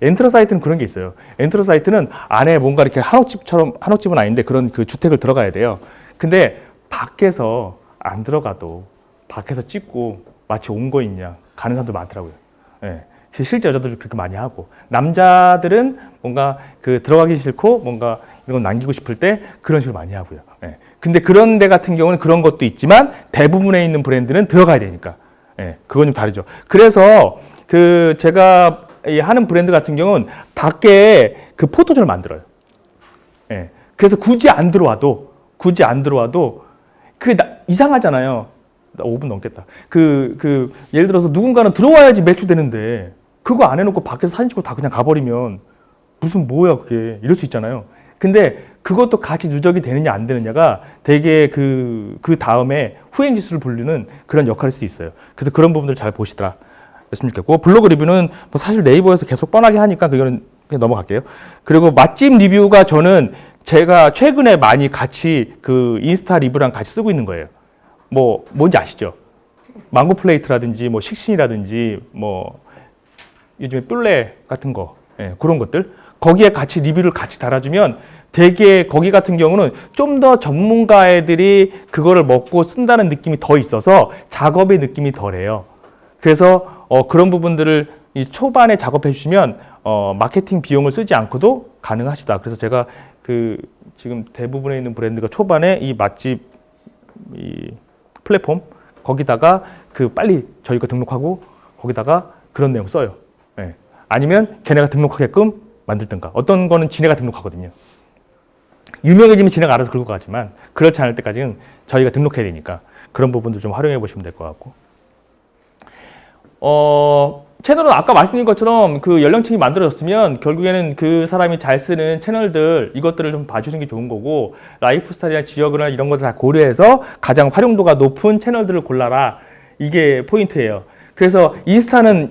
엔트러 사이트는 그런 게 있어요. 엔트러 사이트는 안에 뭔가 이렇게 한옥집은 아닌데 그런 그 주택을 들어가야 돼요. 근데 밖에서 안 들어가도 밖에서 찍고 마치 온 거 있냐 가는 사람도 많더라고요. 예. 실제 여자들도 그렇게 많이 하고, 남자들은 뭔가 그 들어가기 싫고 뭔가 이런 거 남기고 싶을 때 그런 식으로 많이 하고요. 예. 근데 그런 데 같은 경우는 그런 것도 있지만 대부분에 있는 브랜드는 들어가야 되니까. 예. 그건 좀 다르죠. 그래서 그 제가 하는 브랜드 같은 경우는 밖에 그 포토존을 만들어요. 예. 그래서 굳이 안 들어와도 이상하잖아요. 나 5분 넘겠다. 예를 들어서 누군가는 들어와야지 매출되는데 그거 안 해놓고 밖에서 사진 찍고 다 그냥 가버리면 무슨 뭐야 그게, 이럴 수 있잖아요. 근데 그것도 같이 누적이 되느냐 안 되느냐가 되게 그 다음에 후행 지수를 부르는 그런 역할일 수도 있어요. 그래서 그런 부분들 잘 보시더라 했으면 좋겠고, 블로그 리뷰는 뭐 사실 네이버에서 계속 뻔하게 하니까 그거는 그냥 넘어갈게요. 그리고 맛집 리뷰가 저는 제가 최근에 많이 같이 그 인스타 리뷰랑 같이 쓰고 있는 거예요. 뭐 뭔지 아시죠? 망고 플레이트라든지 뭐 식신이라든지 뭐 요즘에 뿔레 같은 거, 예, 그런 것들 거기에 같이 리뷰를 같이 달아주면 되게 거기 같은 경우는 좀 더 전문가 애들이 그거를 먹고 쓴다는 느낌이 더 있어서 작업의 느낌이 덜해요. 그래서 그런 부분들을 이 초반에 작업해 주시면 마케팅 비용을 쓰지 않고도 가능하시다. 그래서 제가 지금 대부분에 있는 브랜드가 초반에 이 맛집 이 플랫폼 거기다가 빨리 저희 거 등록하고 거기다가 그런 내용 써요. 예. 아니면 걔네가 등록하게끔 만들든가. 어떤 거는 지네가 등록하거든요. 유명해지면 지네가 알아서 긁고 가지만 그렇지 않을 때까지는 저희가 등록해야 되니까 그런 부분도 좀 활용해 보시면 될 것 같고. 채널은 아까 말씀드린 것처럼 그 연령층이 만들어졌으면 결국에는 그 사람이 잘 쓰는 채널들 이것들을 좀 봐주는 게 좋은 거고, 라이프 스타일이나 지역이나 이런 것들 다 고려해서 가장 활용도가 높은 채널들을 골라라, 이게 포인트예요. 그래서 인스타는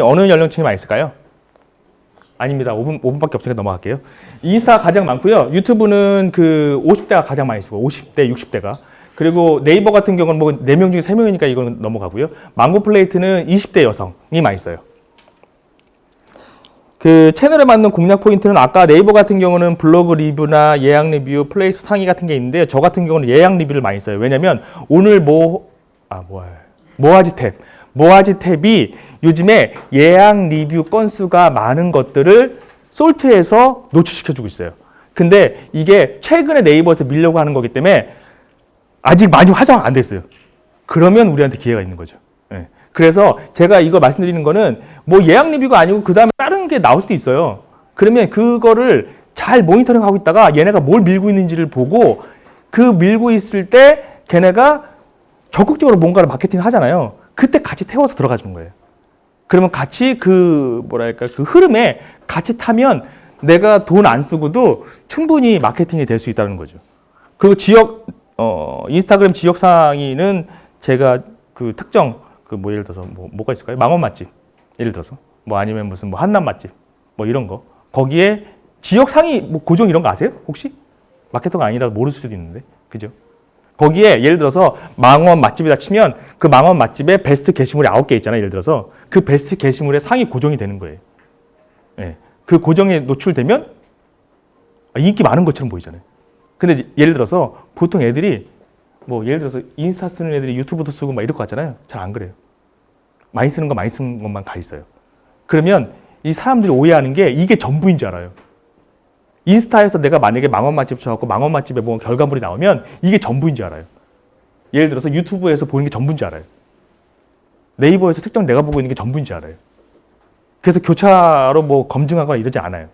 어느 연령층이 많이 쓸까요? 아닙니다. 5분밖에 없으니까 넘어갈게요. 인스타가 가장 많고요. 유튜브는 50대가 가장 많이 쓰고 50대, 60대가. 그리고 네이버 같은 경우는 뭐 4명 중에 3명이니까 이건 넘어가고요. 망고 플레이트는 20대 여성이 많이 써요. 그 채널에 맞는 공략 포인트는 아까 네이버 같은 경우는 블로그 리뷰나 예약 리뷰, 플레이스 상위 같은 게 있는데 저 같은 경우는 예약 리뷰를 많이 써요. 왜냐면 오늘 모아지 탭이 요즘에 예약 리뷰 건수가 많은 것들을 솔트해서 노출시켜주고 있어요. 근데 이게 최근에 네이버에서 밀려고 하는 거기 때문에 아직 많이 활성화 안 됐어요. 그러면 우리한테 기회가 있는 거죠. 예. 그래서 제가 이거 말씀드리는 거는 뭐 예약 리뷰가 아니고 그 다음에 다른 게 나올 수도 있어요. 그러면 그거를 잘 모니터링 하고 있다가 얘네가 뭘 밀고 있는지를 보고 그 밀고 있을 때 걔네가 적극적으로 뭔가를 마케팅 하잖아요. 그때 같이 태워서 들어가 주는 거예요. 그러면 같이 그 흐름에 같이 타면 내가 돈 안 쓰고도 충분히 마케팅이 될 수 있다는 거죠. 그리고 인스타그램 지역 상위는 제가 그 특정 예를 들어서 뭐가 있을까요? 망원 맛집 예를 들어서 아니면 무슨 한남 맛집 이런 거 거기에 지역 상위 고정 이런 거 아세요? 혹시 마케터가 아니라 모를 수도 있는데 그죠? 거기에 예를 들어서 망원 맛집이다 치면 그 망원 맛집에 베스트 게시물이 9개 있잖아요. 예를 들어서 그 베스트 게시물에 상위 고정이 되는 거예요. 예. 그 고정에 노출되면 인기 많은 것처럼 보이잖아요. 근데 예를 들어서 보통 애들이 예를 들어서 인스타 쓰는 애들이 유튜브도 쓰고 이럴 것 같잖아요. 잘 안 그래요. 많이 쓰는 것만 가 있어요. 그러면 이 사람들이 오해하는 게 이게 전부인 줄 알아요. 인스타에서 내가 만약에 망원 맛집 쳐갖고 망원 맛집에 결과물이 나오면 이게 전부인 줄 알아요. 예를 들어서 유튜브에서 보는 게 전부인 줄 알아요. 네이버에서 특정 내가 보고 있는 게 전부인 줄 알아요. 그래서 교차로 검증하거나 이러지 않아요.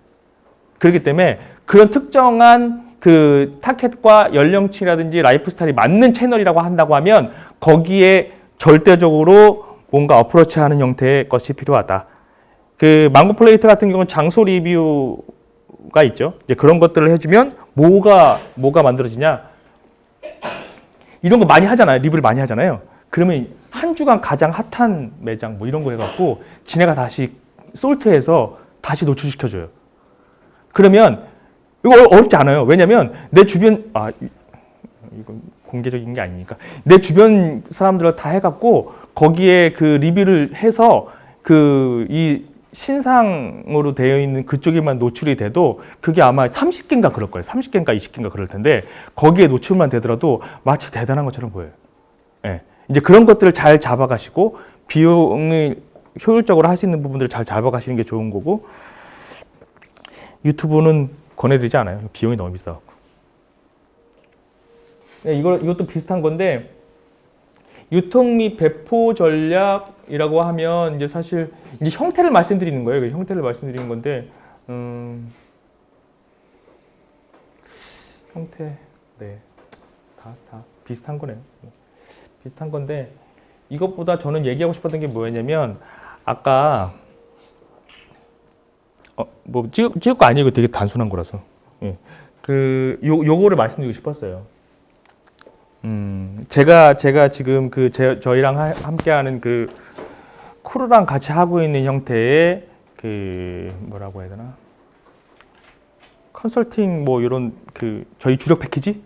그렇기 때문에 그런 특정한 그 타겟과 연령층이라든지 라이프 스타일이 맞는 채널이라고 한다고 하면 거기에 절대적으로 뭔가 어프로치하는 형태의 것이 필요하다. 그 망고 플레이트 같은 경우는 장소 리뷰가 있죠. 이제 그런 것들을 해주면 뭐가 만들어지냐? 이런 거 많이 하잖아요. 리뷰를 많이 하잖아요. 그러면 한 주간 가장 핫한 매장 뭐 이런 거 해갖고 지네가 다시 솔트해서 다시 노출시켜줘요. 그러면 이거 어렵지 않아요. 왜냐면 내 주변 이건 공개적인 게 아니니까 내 주변 사람들을 다 해갖고 거기에 그 리뷰를 해서 그 이 신상으로 되어 있는 그쪽에만 노출이 돼도 그게 아마 30개인가 그럴 거예요. 30개인가 20개인가 그럴 텐데 거기에 노출만 되더라도 마치 대단한 것처럼 보여요. 예. 이제 그런 것들을 잘 잡아가시고 비용을 효율적으로 할 수 있는 부분들을 잘 잡아가시는 게 좋은 거고 유튜브는 권해드리지 않아요. 비용이 너무 비싸고. 네, 이것도 비슷한 건데 유통 및 배포 전략이라고 하면 이제 사실 이제 형태를 말씀드리는 거예요. 형태를 말씀드리는 건데 형태 네, 다 비슷한 거네요. 비슷한 건데 이것보다 저는 얘기하고 싶었던 게 뭐였냐면 아까 뭐 찍을 거 아니에요. 되게 단순한 거라서 예. 요거를 말씀드리고 싶었어요. 제가 지금 저희랑 함께하는 그 크루랑 같이 하고 있는 형태의 그 뭐라고 해야 되나 컨설팅 뭐 이런 그 저희 주력 패키지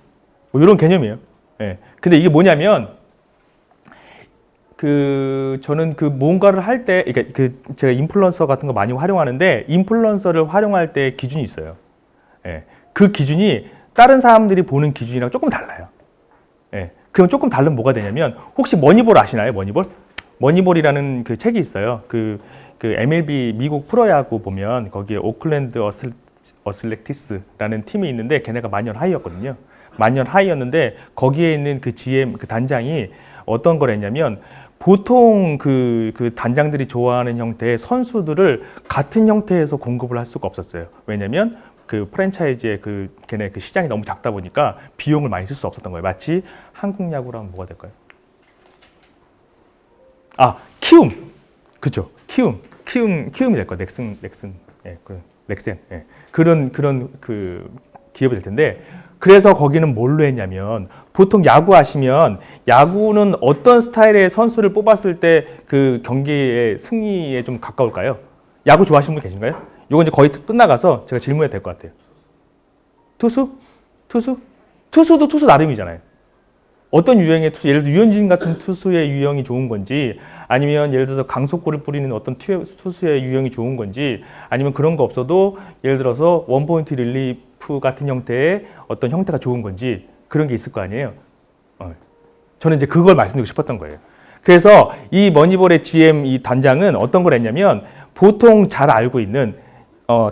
뭐 이런 개념이에요. 예. 근데 이게 뭐냐면 저는 뭔가를 할 때 그러니까 제가 인플루언서 같은 거 많이 활용하는데 인플루언서를 활용할 때 기준이 있어요. 예. 그 기준이 다른 사람들이 보는 기준이랑 조금 달라요. 예. 그럼 조금 다르면 뭐가 되냐면 혹시 머니볼 아시나요? 머니볼이라는 그 책이 있어요. 그 MLB 미국 프로야구 보면 거기에 오클랜드 어슬렉티스라는 팀이 있는데 걔네가 만년 하이였거든요. 만년 하이였는데 거기에 있는 그 GM 그 단장이 어떤 걸 했냐면 보통 그 단장들이 좋아하는 형태의 선수들을 같은 형태에서 공급을 할 수가 없었어요. 왜냐면 그 프랜차이즈의 걔네 그 시장이 너무 작다 보니까 비용을 많이 쓸 수 없었던 거예요. 마치 한국 야구로 하면 뭐가 될까요? 키움. 그죠? 키움이 될 거예요. 넥슨. 예, 넥센. 예. 그런 기업이 될 텐데 그래서 거기는 뭘로 했냐면 보통 야구 하시면 야구는 어떤 스타일의 선수를 뽑았을 때 그 경기의 승리에 좀 가까울까요? 야구 좋아하시는 분 계신가요? 요건 이제 거의 끝나가서 제가 질문해도 될 것 같아요. 투수도 투수 나름이잖아요. 어떤 유형의 투수, 예를 들어 유현진 같은 투수의 유형이 좋은 건지 아니면 예를 들어서 강속구를 뿌리는 어떤 투수의 유형이 좋은 건지 아니면 그런 거 없어도 예를 들어서 원포인트 릴리프 같은 형태의 어떤 형태가 좋은 건지 그런 게 있을 거 아니에요. 저는 이제 그걸 말씀드리고 싶었던 거예요. 그래서 이 머니볼의 GM 이 단장은 어떤 걸 했냐면 보통 잘 알고 있는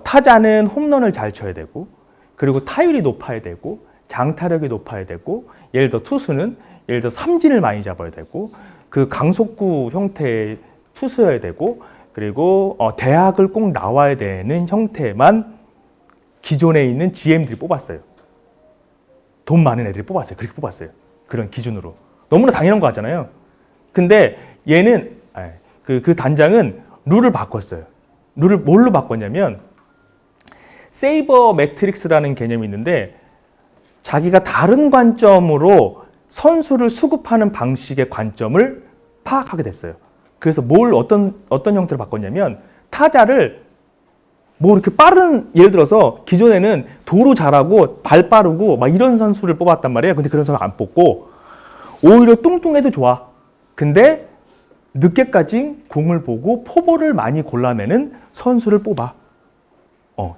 타자는 홈런을 잘 쳐야 되고 그리고 타율이 높아야 되고 장타력이 높아야 되고 예를 들어 투수는 예를 들어 삼진을 많이 잡아야 되고 그 강속구 형태의 투수여야 되고 그리고 대학을 꼭 나와야 되는 형태만 기존에 있는 GM들이 뽑았어요. 돈 많은 애들이 뽑았어요. 그렇게 뽑았어요. 그런 기준으로. 너무나 당연한 거 같잖아요. 근데 얘는 그 단장은 룰을 바꿨어요. 룰을 뭘로 바꿨냐면 세이버 매트릭스라는 개념이 있는데 자기가 다른 관점으로 선수를 수급하는 방식의 관점을 파악하게 됐어요. 그래서 어떤 형태로 바꿨냐면 타자를 뭐 이렇게 빠른 예를 들어서 기존에는 도루 잘하고 발 빠르고 막 이런 선수를 뽑았단 말이에요. 근데 그런 선수 안 뽑고 오히려 뚱뚱해도 좋아. 근데 늦게까지 공을 보고 포볼을 많이 골라내는 선수를 뽑아.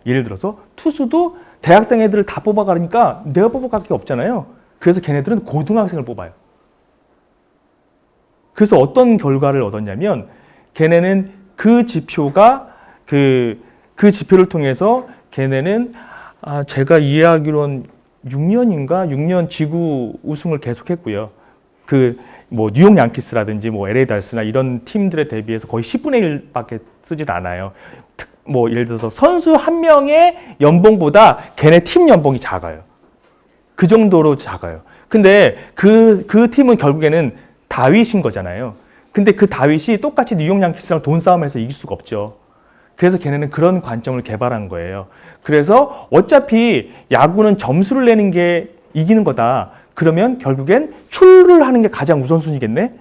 예를 들어서 투수도 대학생 애들을 다 뽑아가니까 내가 뽑아갈 게 없잖아요. 그래서 걔네들은 고등학생을 뽑아요. 그래서 어떤 결과를 얻었냐면 걔네는 그 지표가 그 지표를 통해서 걔네는 제가 이해하기로는 6년 지구 우승을 계속했고요. 뭐 뉴욕 양키스라든지 뭐 LA 달스나 이런 팀들에 대비해서 거의 10분의 1밖에 쓰질 않아요. 뭐 예를 들어서 선수 한 명의 연봉보다 걔네 팀 연봉이 작아요. 그 정도로 작아요. 근데 그 팀은 결국에는 다윗인 거잖아요. 근데 그 다윗이 똑같이 뉴욕 양키스랑 돈 싸움에서 이길 수가 없죠. 그래서 걔네는 그런 관점을 개발한 거예요. 그래서 어차피 야구는 점수를 내는 게 이기는 거다. 그러면 결국엔 출루를 하는 게 가장 우선순위겠네?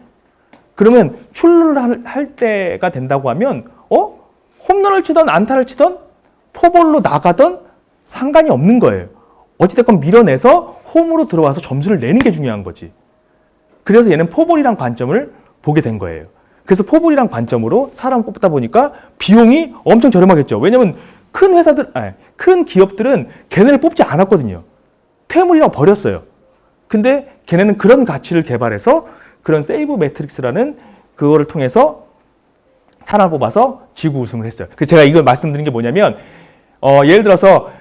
그러면 출루를 할 때가 된다고 하면 홈런을 치던 안타를 치던 포볼로 나가던 상관이 없는 거예요. 어찌됐건 밀어내서 홈으로 들어와서 점수를 내는 게 중요한 거지. 그래서 얘는 포볼이란 관점을 보게 된 거예요. 그래서 포볼이란 관점으로 사람을 뽑다 보니까 비용이 엄청 저렴하겠죠. 왜냐면 큰 기업들은 걔네를 뽑지 않았거든요. 퇴물이라고 버렸어요. 근데 걔네는 그런 가치를 개발해서 그런 세이브 매트릭스라는 그거를 통해서 사람을 뽑아서 지구 우승을 했어요. 그래서 제가 이걸 말씀드린 게 뭐냐면 예를 들어서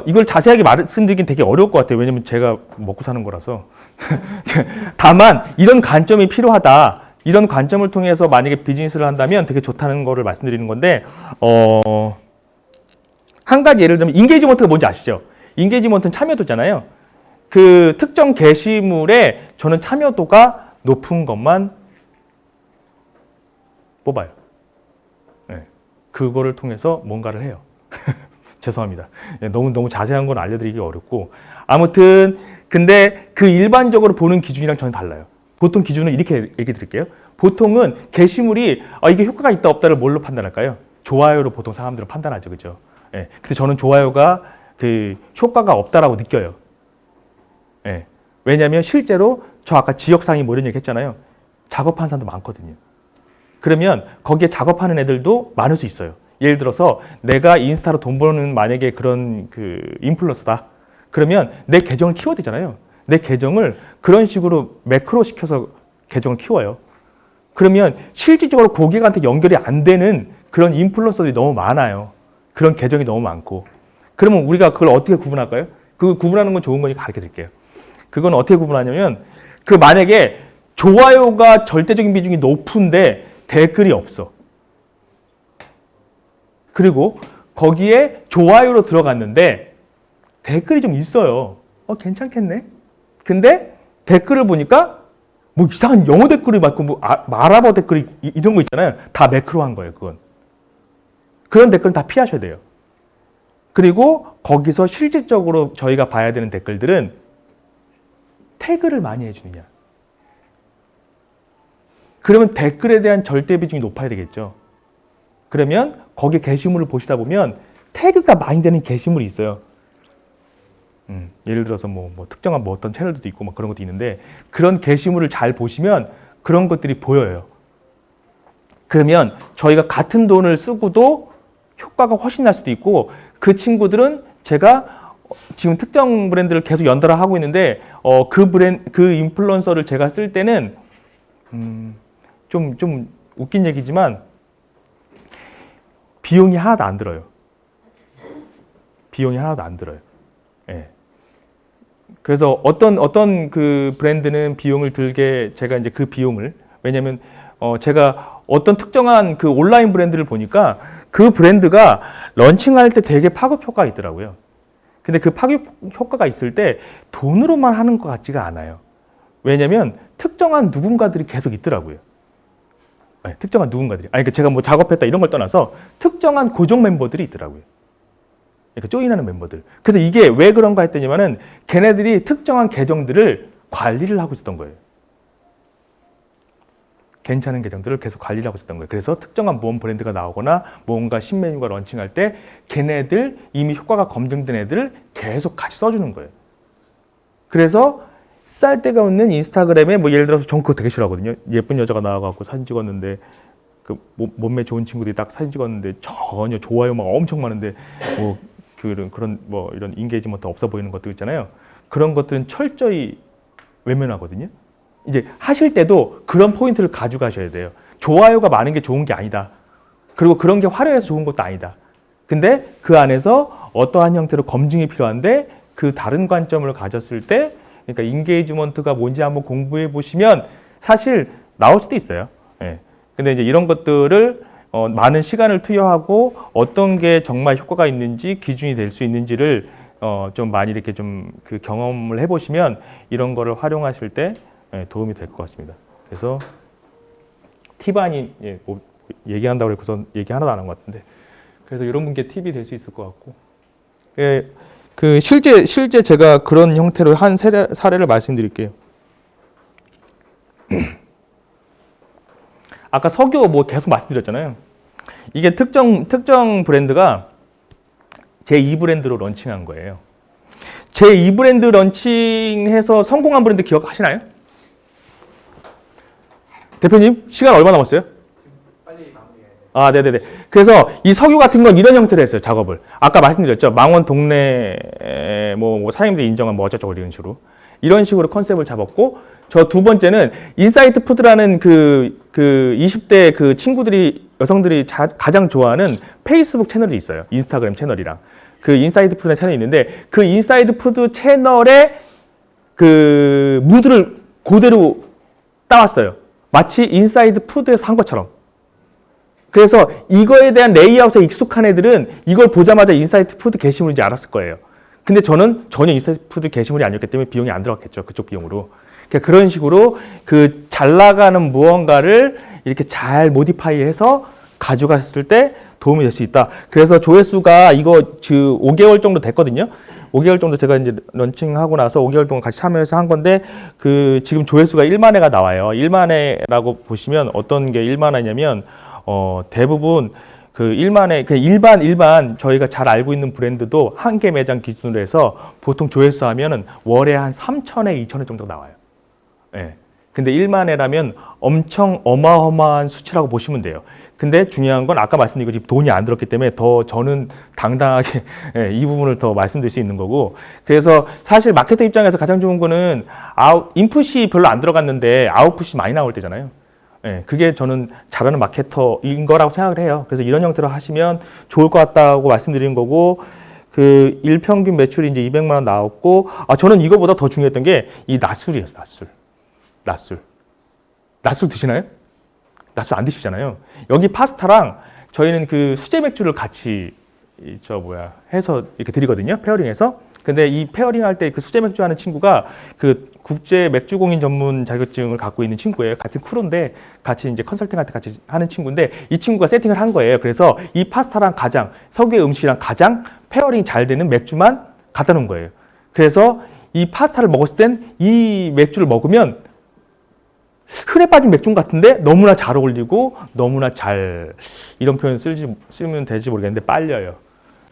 이걸 자세하게 말씀드리긴 되게 어려울 것 같아요. 왜냐면 제가 먹고 사는 거라서. 다만 이런 관점이 필요하다. 이런 관점을 통해서 만약에 비즈니스를 한다면 되게 좋다는 거를 말씀드리는 건데 한 가지 예를 들면 인게이지먼트가 뭔지 아시죠? 인게이지먼트는 참여도잖아요. 그 특정 게시물에 저는 참여도가 높은 것만 뽑아요. 네. 그거를 통해서 뭔가를 해요. 죄송합니다. 너무 자세한 건 알려드리기 어렵고 아무튼 근데 그 일반적으로 보는 기준이랑 저는 달라요. 보통 기준은 이렇게 얘기 드릴게요. 보통은 게시물이 이게 효과가 있다 없다를 뭘로 판단할까요? 좋아요로 보통 사람들은 판단하죠, 그죠? 예. 근데 저는 좋아요가 그 효과가 없다라고 느껴요. 예. 왜냐하면 실제로 저 아까 지역상이 뭐 이런 얘기 했잖아요. 작업하는 사람도 많거든요. 그러면 거기에 작업하는 애들도 많을 수 있어요. 예를 들어서 내가 인스타로 돈 버는 만약에 그런 그 인플루언서다. 그러면 내 계정을 키워야 되잖아요. 내 계정을 그런 식으로 매크로 시켜서 계정을 키워요. 그러면 실질적으로 고객한테 연결이 안 되는 그런 인플루언서들이 너무 많아요. 그런 계정이 너무 많고. 그러면 우리가 그걸 어떻게 구분할까요? 그 구분하는 건 좋은 거니까 가르쳐 드릴게요. 그건 어떻게 구분하냐면 그 만약에 좋아요가 절대적인 비중이 높은데 댓글이 없어. 그리고 거기에 좋아요로 들어갔는데 댓글이 좀 있어요. 괜찮겠네. 근데 댓글을 보니까 뭐 이상한 영어 댓글이 많고 뭐 아랍어 댓글이 이런 거 있잖아요. 다 매크로한 거예요, 그건. 그런 댓글은 다 피하셔야 돼요. 그리고 거기서 실질적으로 저희가 봐야 되는 댓글들은 태그를 많이 해주느냐. 그러면 댓글에 대한 절대 비중이 높아야 되겠죠. 그러면 거기 게시물을 보시다 보면 태그가 많이 되는 게시물이 있어요. 예를 들어서 뭐 특정한 어떤 채널도 있고 그런 것도 있는데 그런 게시물을 잘 보시면 그런 것들이 보여요. 그러면 저희가 같은 돈을 쓰고도 효과가 훨씬 날 수도 있고 그 친구들은 제가 지금 특정 브랜드를 계속 연달아 하고 있는데 그 인플루언서를 제가 쓸 때는 좀 웃긴 얘기지만 비용이 하나도 안 들어요. 비용이 하나도 안 들어요. 예. 그래서 어떤 그 브랜드는 비용을 들게 제가 이제 그 비용을 왜냐면 제가 어떤 특정한 그 온라인 브랜드를 보니까 그 브랜드가 런칭할 때 되게 파급 효과가 있더라고요. 근데 그 파급 효과가 있을 때 돈으로만 하는 것 같지가 않아요. 왜냐면 특정한 누군가들이 계속 있더라고요. 네, 특정한 누군가들이. 그러니까 제가 뭐 작업했다 이런 걸 떠나서 특정한 고정 멤버들이 있더라고요. 그러니까 조인하는 멤버들. 그래서 이게 왜 그런가 했더니만은 걔네들이 특정한 계정들을 관리를 하고 있었던 거예요. 괜찮은 계정들을 계속 관리를 하고 있었던 거예요. 그래서 특정한 모험 브랜드가 나오거나 뭔가 신메뉴가 런칭할 때 걔네들 이미 효과가 검증된 애들을 계속 같이 써주는 거예요. 그래서 쌀 데가 없는 인스타그램에 뭐 예를 들어서 전 그거 되게 싫어하거든요. 예쁜 여자가 나와갖고 사진 찍었는데 그 몸매 좋은 친구들이 딱 사진 찍었는데 전혀 좋아요가 엄청 많은데 뭐 그런 뭐 이런 인게이지먼트 없어 보이는 것들 있잖아요. 그런 것들은 철저히 외면하거든요. 이제 하실 때도 그런 포인트를 가져가셔야 돼요. 좋아요가 많은 게 좋은 게 아니다. 그리고 그런 게 화려해서 좋은 것도 아니다. 근데 그 안에서 어떠한 형태로 검증이 필요한데 그 다른 관점을 가졌을 때 그러니까 인게이지먼트가 뭔지 한번 공부해 보시면 사실 나올 수도 있어요. 예. 근데 이제 이런 것들을 많은 시간을 투여하고 어떤 게 정말 효과가 있는지 기준이 될 수 있는지를 좀 많이 이렇게 좀 그 경험을 해보시면 이런 거를 활용하실 때 도움이 될 것 같습니다. 그래서 팁안이 뭐 얘기한다고 해서 얘기 하나도 안 한 것 같은데 그래서 이런 분께 팁이 될 수 있을 것 같고 그 실제 제가 그런 형태로 한 사례를 말씀드릴게요. 아까 석유 뭐 계속 말씀드렸잖아요. 이게 특정 브랜드가 제2 브랜드로 런칭한 거예요. 제2 브랜드 런칭해서 성공한 브랜드 기억하시나요? 대표님 시간 얼마 남았어요? 빨리 마무리해야 돼. 아, 네네네. 그래서 이 석유 같은 건 이런 형태로 했어요, 작업을. 아까 말씀드렸죠. 망원 동네 뭐 사장님들이 인정한 뭐 어쩌고저쩌고 이런 식으로. 이런 식으로 컨셉을 잡았고, 저 두 번째는 인사이트 푸드라는 그 20대 그 친구들이, 여성들이 가장 좋아하는 페이스북 채널이 있어요. 인스타그램 채널이랑. 그 인사이드 푸드라는 채널이 있는데, 그 인사이드 푸드 채널의 그 무드를 그대로 따왔어요. 마치 인사이드 푸드에서 한 것처럼. 그래서 이거에 대한 레이아웃에 익숙한 애들은 이걸 보자마자 인사이트 푸드 게시물인지 알았을 거예요. 근데 저는 전혀 인사이트 푸드 게시물이 아니었기 때문에 비용이 안 들어갔겠죠. 그쪽 비용으로. 그러니까 그런 식으로 그 잘 나가는 무언가를 이렇게 잘 모디파이해서 가져갔을 때 도움이 될 수 있다. 그래서 조회수가 이거 5개월 정도 됐거든요. 5개월 정도 제가 이제 런칭하고 나서 5개월 동안 같이 참여해서 한 건데, 그 지금 조회수가 1만 회가 나와요. 1만 회라고 보시면 어떤 게 1만 회냐면 대부분 그 1만 회, 그 일반 저희가 잘 알고 있는 브랜드도 한 개 매장 기준으로 해서 보통 조회수 하면은 월에 한 3,000회, 2,000회 정도 나와요. 예. 근데 1만 회라면 엄청 어마어마한 수치라고 보시면 돼요. 근데 중요한 건 아까 말씀드린 것처럼 돈이 안 들었기 때문에 더 저는 당당하게 이 부분을 더 말씀드릴 수 있는 거고, 그래서 사실 마케터 입장에서 가장 좋은 거는 인풋이 별로 안 들어갔는데 아웃풋이 많이 나올 때잖아요. 예, 그게 저는 잘하는 마케터인 거라고 생각을 해요. 그래서 이런 형태로 하시면 좋을 것 같다고 말씀드리는 거고, 그 일평균 매출이 이제 200만 원 나왔고, 저는 이거보다 더 중요했던 게 이 낮술이었어요. 낮술 드시나요? 낮술 안 드시잖아요. 여기 파스타랑 저희는 그 수제 맥주를 같이 해서 이렇게 드리거든요. 페어링해서. 근데 이 페어링 할 때 그 수제 맥주 하는 친구가 그 국제 맥주 공인 전문 자격증을 갖고 있는 친구예요. 같은 크루인데 같이 이제 컨설팅할 때 같이 하는 친구인데, 이 친구가 세팅을 한 거예요. 그래서 이 파스타랑 가장 석유의 음식이랑 가장 페어링 잘 되는 맥주만 갖다 놓은 거예요. 그래서 이 파스타를 먹었을 땐 이 맥주를 먹으면 흔해 빠진 맥주 같은데 너무나 잘 어울리고 너무나 잘, 이런 표현 쓰면 될지 모르겠는데 빨려요.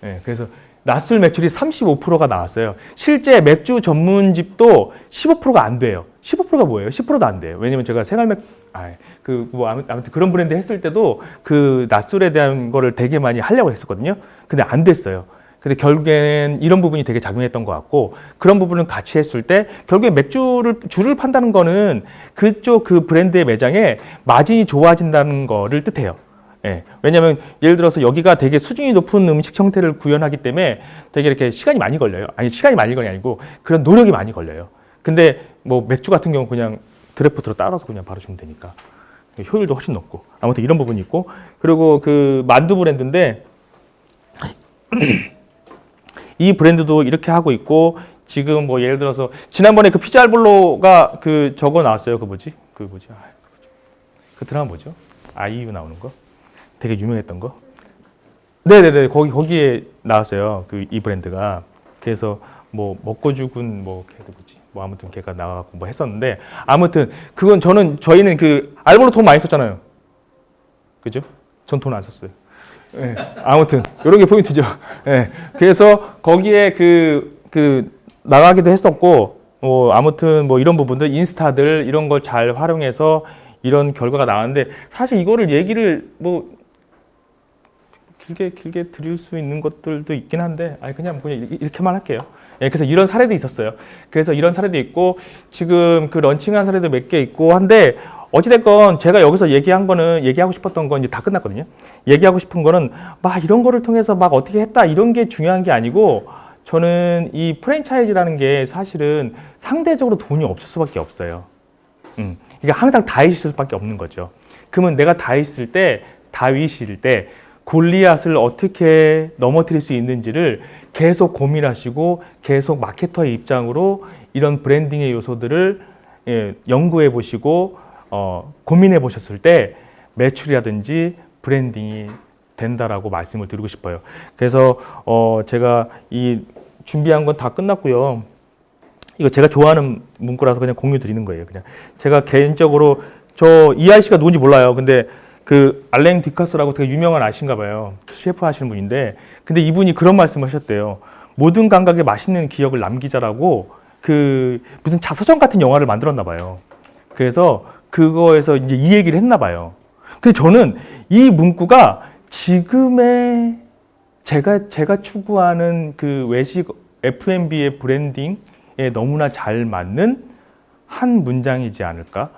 예, 그래서 낮술 매출이 35%가 나왔어요. 실제 맥주 전문집도 15%가 안 돼요. 15%가 뭐예요? 10%도 안 돼요. 왜냐면 제가 아무튼 그런 브랜드 했을 때도 그 낮술에 대한 거를 되게 많이 하려고 했었거든요. 근데 안 됐어요. 근데 결국엔 이런 부분이 되게 작용했던 것 같고, 그런 부분을 같이 했을 때 결국에 줄을 판다는 거는 그쪽 그 브랜드의 매장에 마진이 좋아진다는 거를 뜻해요. 예. 왜냐면 예를 들어서 여기가 되게 수준이 높은 음식 형태를 구현하기 때문에 되게 이렇게 시간이 많이 걸려요. 아니, 시간이 많이 걸리는 게 아니고 그런 노력이 많이 걸려요. 근데 뭐 맥주 같은 경우 그냥 드래프트로 따라서 그냥 바로 주면 되니까 효율도 훨씬 높고, 아무튼 이런 부분이 있고, 그리고 그 만두 브랜드인데 이 브랜드도 이렇게 하고 있고, 지금 뭐 예를 들어서 지난번에 그 피자 알볼로가 그 저거 나왔어요. 그 드라마 뭐죠? 아이유 나오는 거? 되게 유명했던 거? 네네네. 거기에 나왔어요. 이 브랜드가. 그래서 뭐 먹고 죽은 아무튼 걔가 나와갖고 뭐 했었는데, 아무튼 그건 저희는 그 알볼로 돈 많이 썼잖아요. 그죠? 전 돈 안 썼어요. 네, 아무튼 이런 게 포인트죠. 네, 그래서 거기에 나가기도 했었고, 아무튼 뭐 이런 부분들, 인스타들 이런 걸 잘 활용해서 이런 결과가 나왔는데, 사실 이거를 얘기를 뭐 길게 드릴 수 있는 것들도 있긴 한데, 그냥 이렇게만 할게요. 예, 그래서 이런 사례도 있었어요. 그래서 이런 사례도 있고, 지금 그 런칭한 사례도 몇 개 있고 한데, 어찌됐건 제가 여기서 얘기하고 싶었던 건 이제 다 끝났거든요. 얘기하고 싶은 거는 막 이런 거를 통해서 막 어떻게 했다 이런 게 중요한 게 아니고, 저는 이 프랜차이즈라는 게 사실은 상대적으로 돈이 없을 수밖에 없어요. 그러니까 항상 다윗일 수밖에 없는 거죠. 그러면 내가 다윗일 때 골리앗을 어떻게 넘어뜨릴 수 있는지를 계속 고민하시고, 계속 마케터의 입장으로 이런 브랜딩의 요소들을 연구해 보시고 고민해 보셨을 때 매출이라든지 브랜딩이 된다라고 말씀을 드리고 싶어요. 그래서 제가 준비한 건 다 끝났고요. 이거 제가 좋아하는 문구라서 그냥 공유 드리는 거예요. 그냥 제가 개인적으로 저 이 아저씨가 누군지 몰라요. 근데 그 알랭 디카스라고 되게 유명한 아저씨인가 봐요. 셰프 하시는 분인데 근데 이분이 그런 말씀을 하셨대요. 모든 감각에 맛있는 기억을 남기자라고 그 무슨 자서전 같은 영화를 만들었나 봐요. 그래서 그거에서 이제 이 얘기를 했나 봐요. 근데 저는 이 문구가 지금의 제가 추구하는 그 외식 F&B의 브랜딩에 너무나 잘 맞는 한 문장이지 않을까?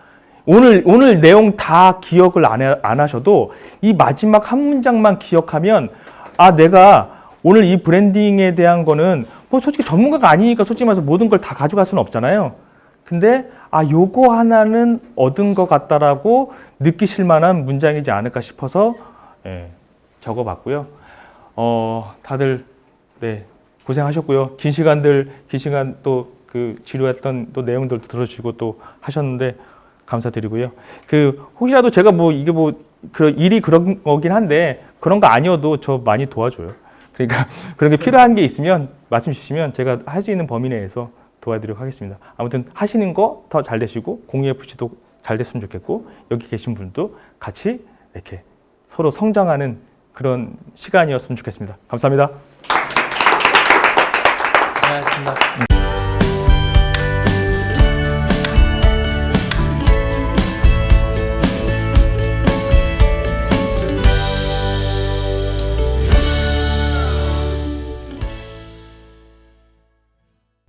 오늘 내용 다 기억을 안 하셔도 이 마지막 한 문장만 기억하면 아, 내가 오늘 이 브랜딩에 대한 거는 뭐 솔직히 전문가가 아니니까 솔직히 말해서 모든 걸 다 가져갈 수는 없잖아요. 근데 아, 요거 하나는 얻은 것 같다라고 느끼실 만한 문장이지 않을까 싶어서 적어봤고요. 다들 네, 고생하셨고요. 긴 시간 또 그 지루했던 또 내용들도 들어주시고 또 하셨는데 감사드리고요. 그 혹시라도 제가 뭐 이게 뭐 그 일이 그런 거긴 한데 그런 거 아니어도 저 많이 도와줘요. 그러니까 그런 게 필요한 게 있으면 말씀 주시면 제가 할 수 있는 범위 내에서 도와드리도록 하겠습니다. 아무튼 하시는 거 더 잘 되시고 공유FC도 잘 됐으면 좋겠고 여기 계신 분도 같이 이렇게 서로 성장하는 그런 시간이었으면 좋겠습니다. 감사합니다. 고생하셨습니다.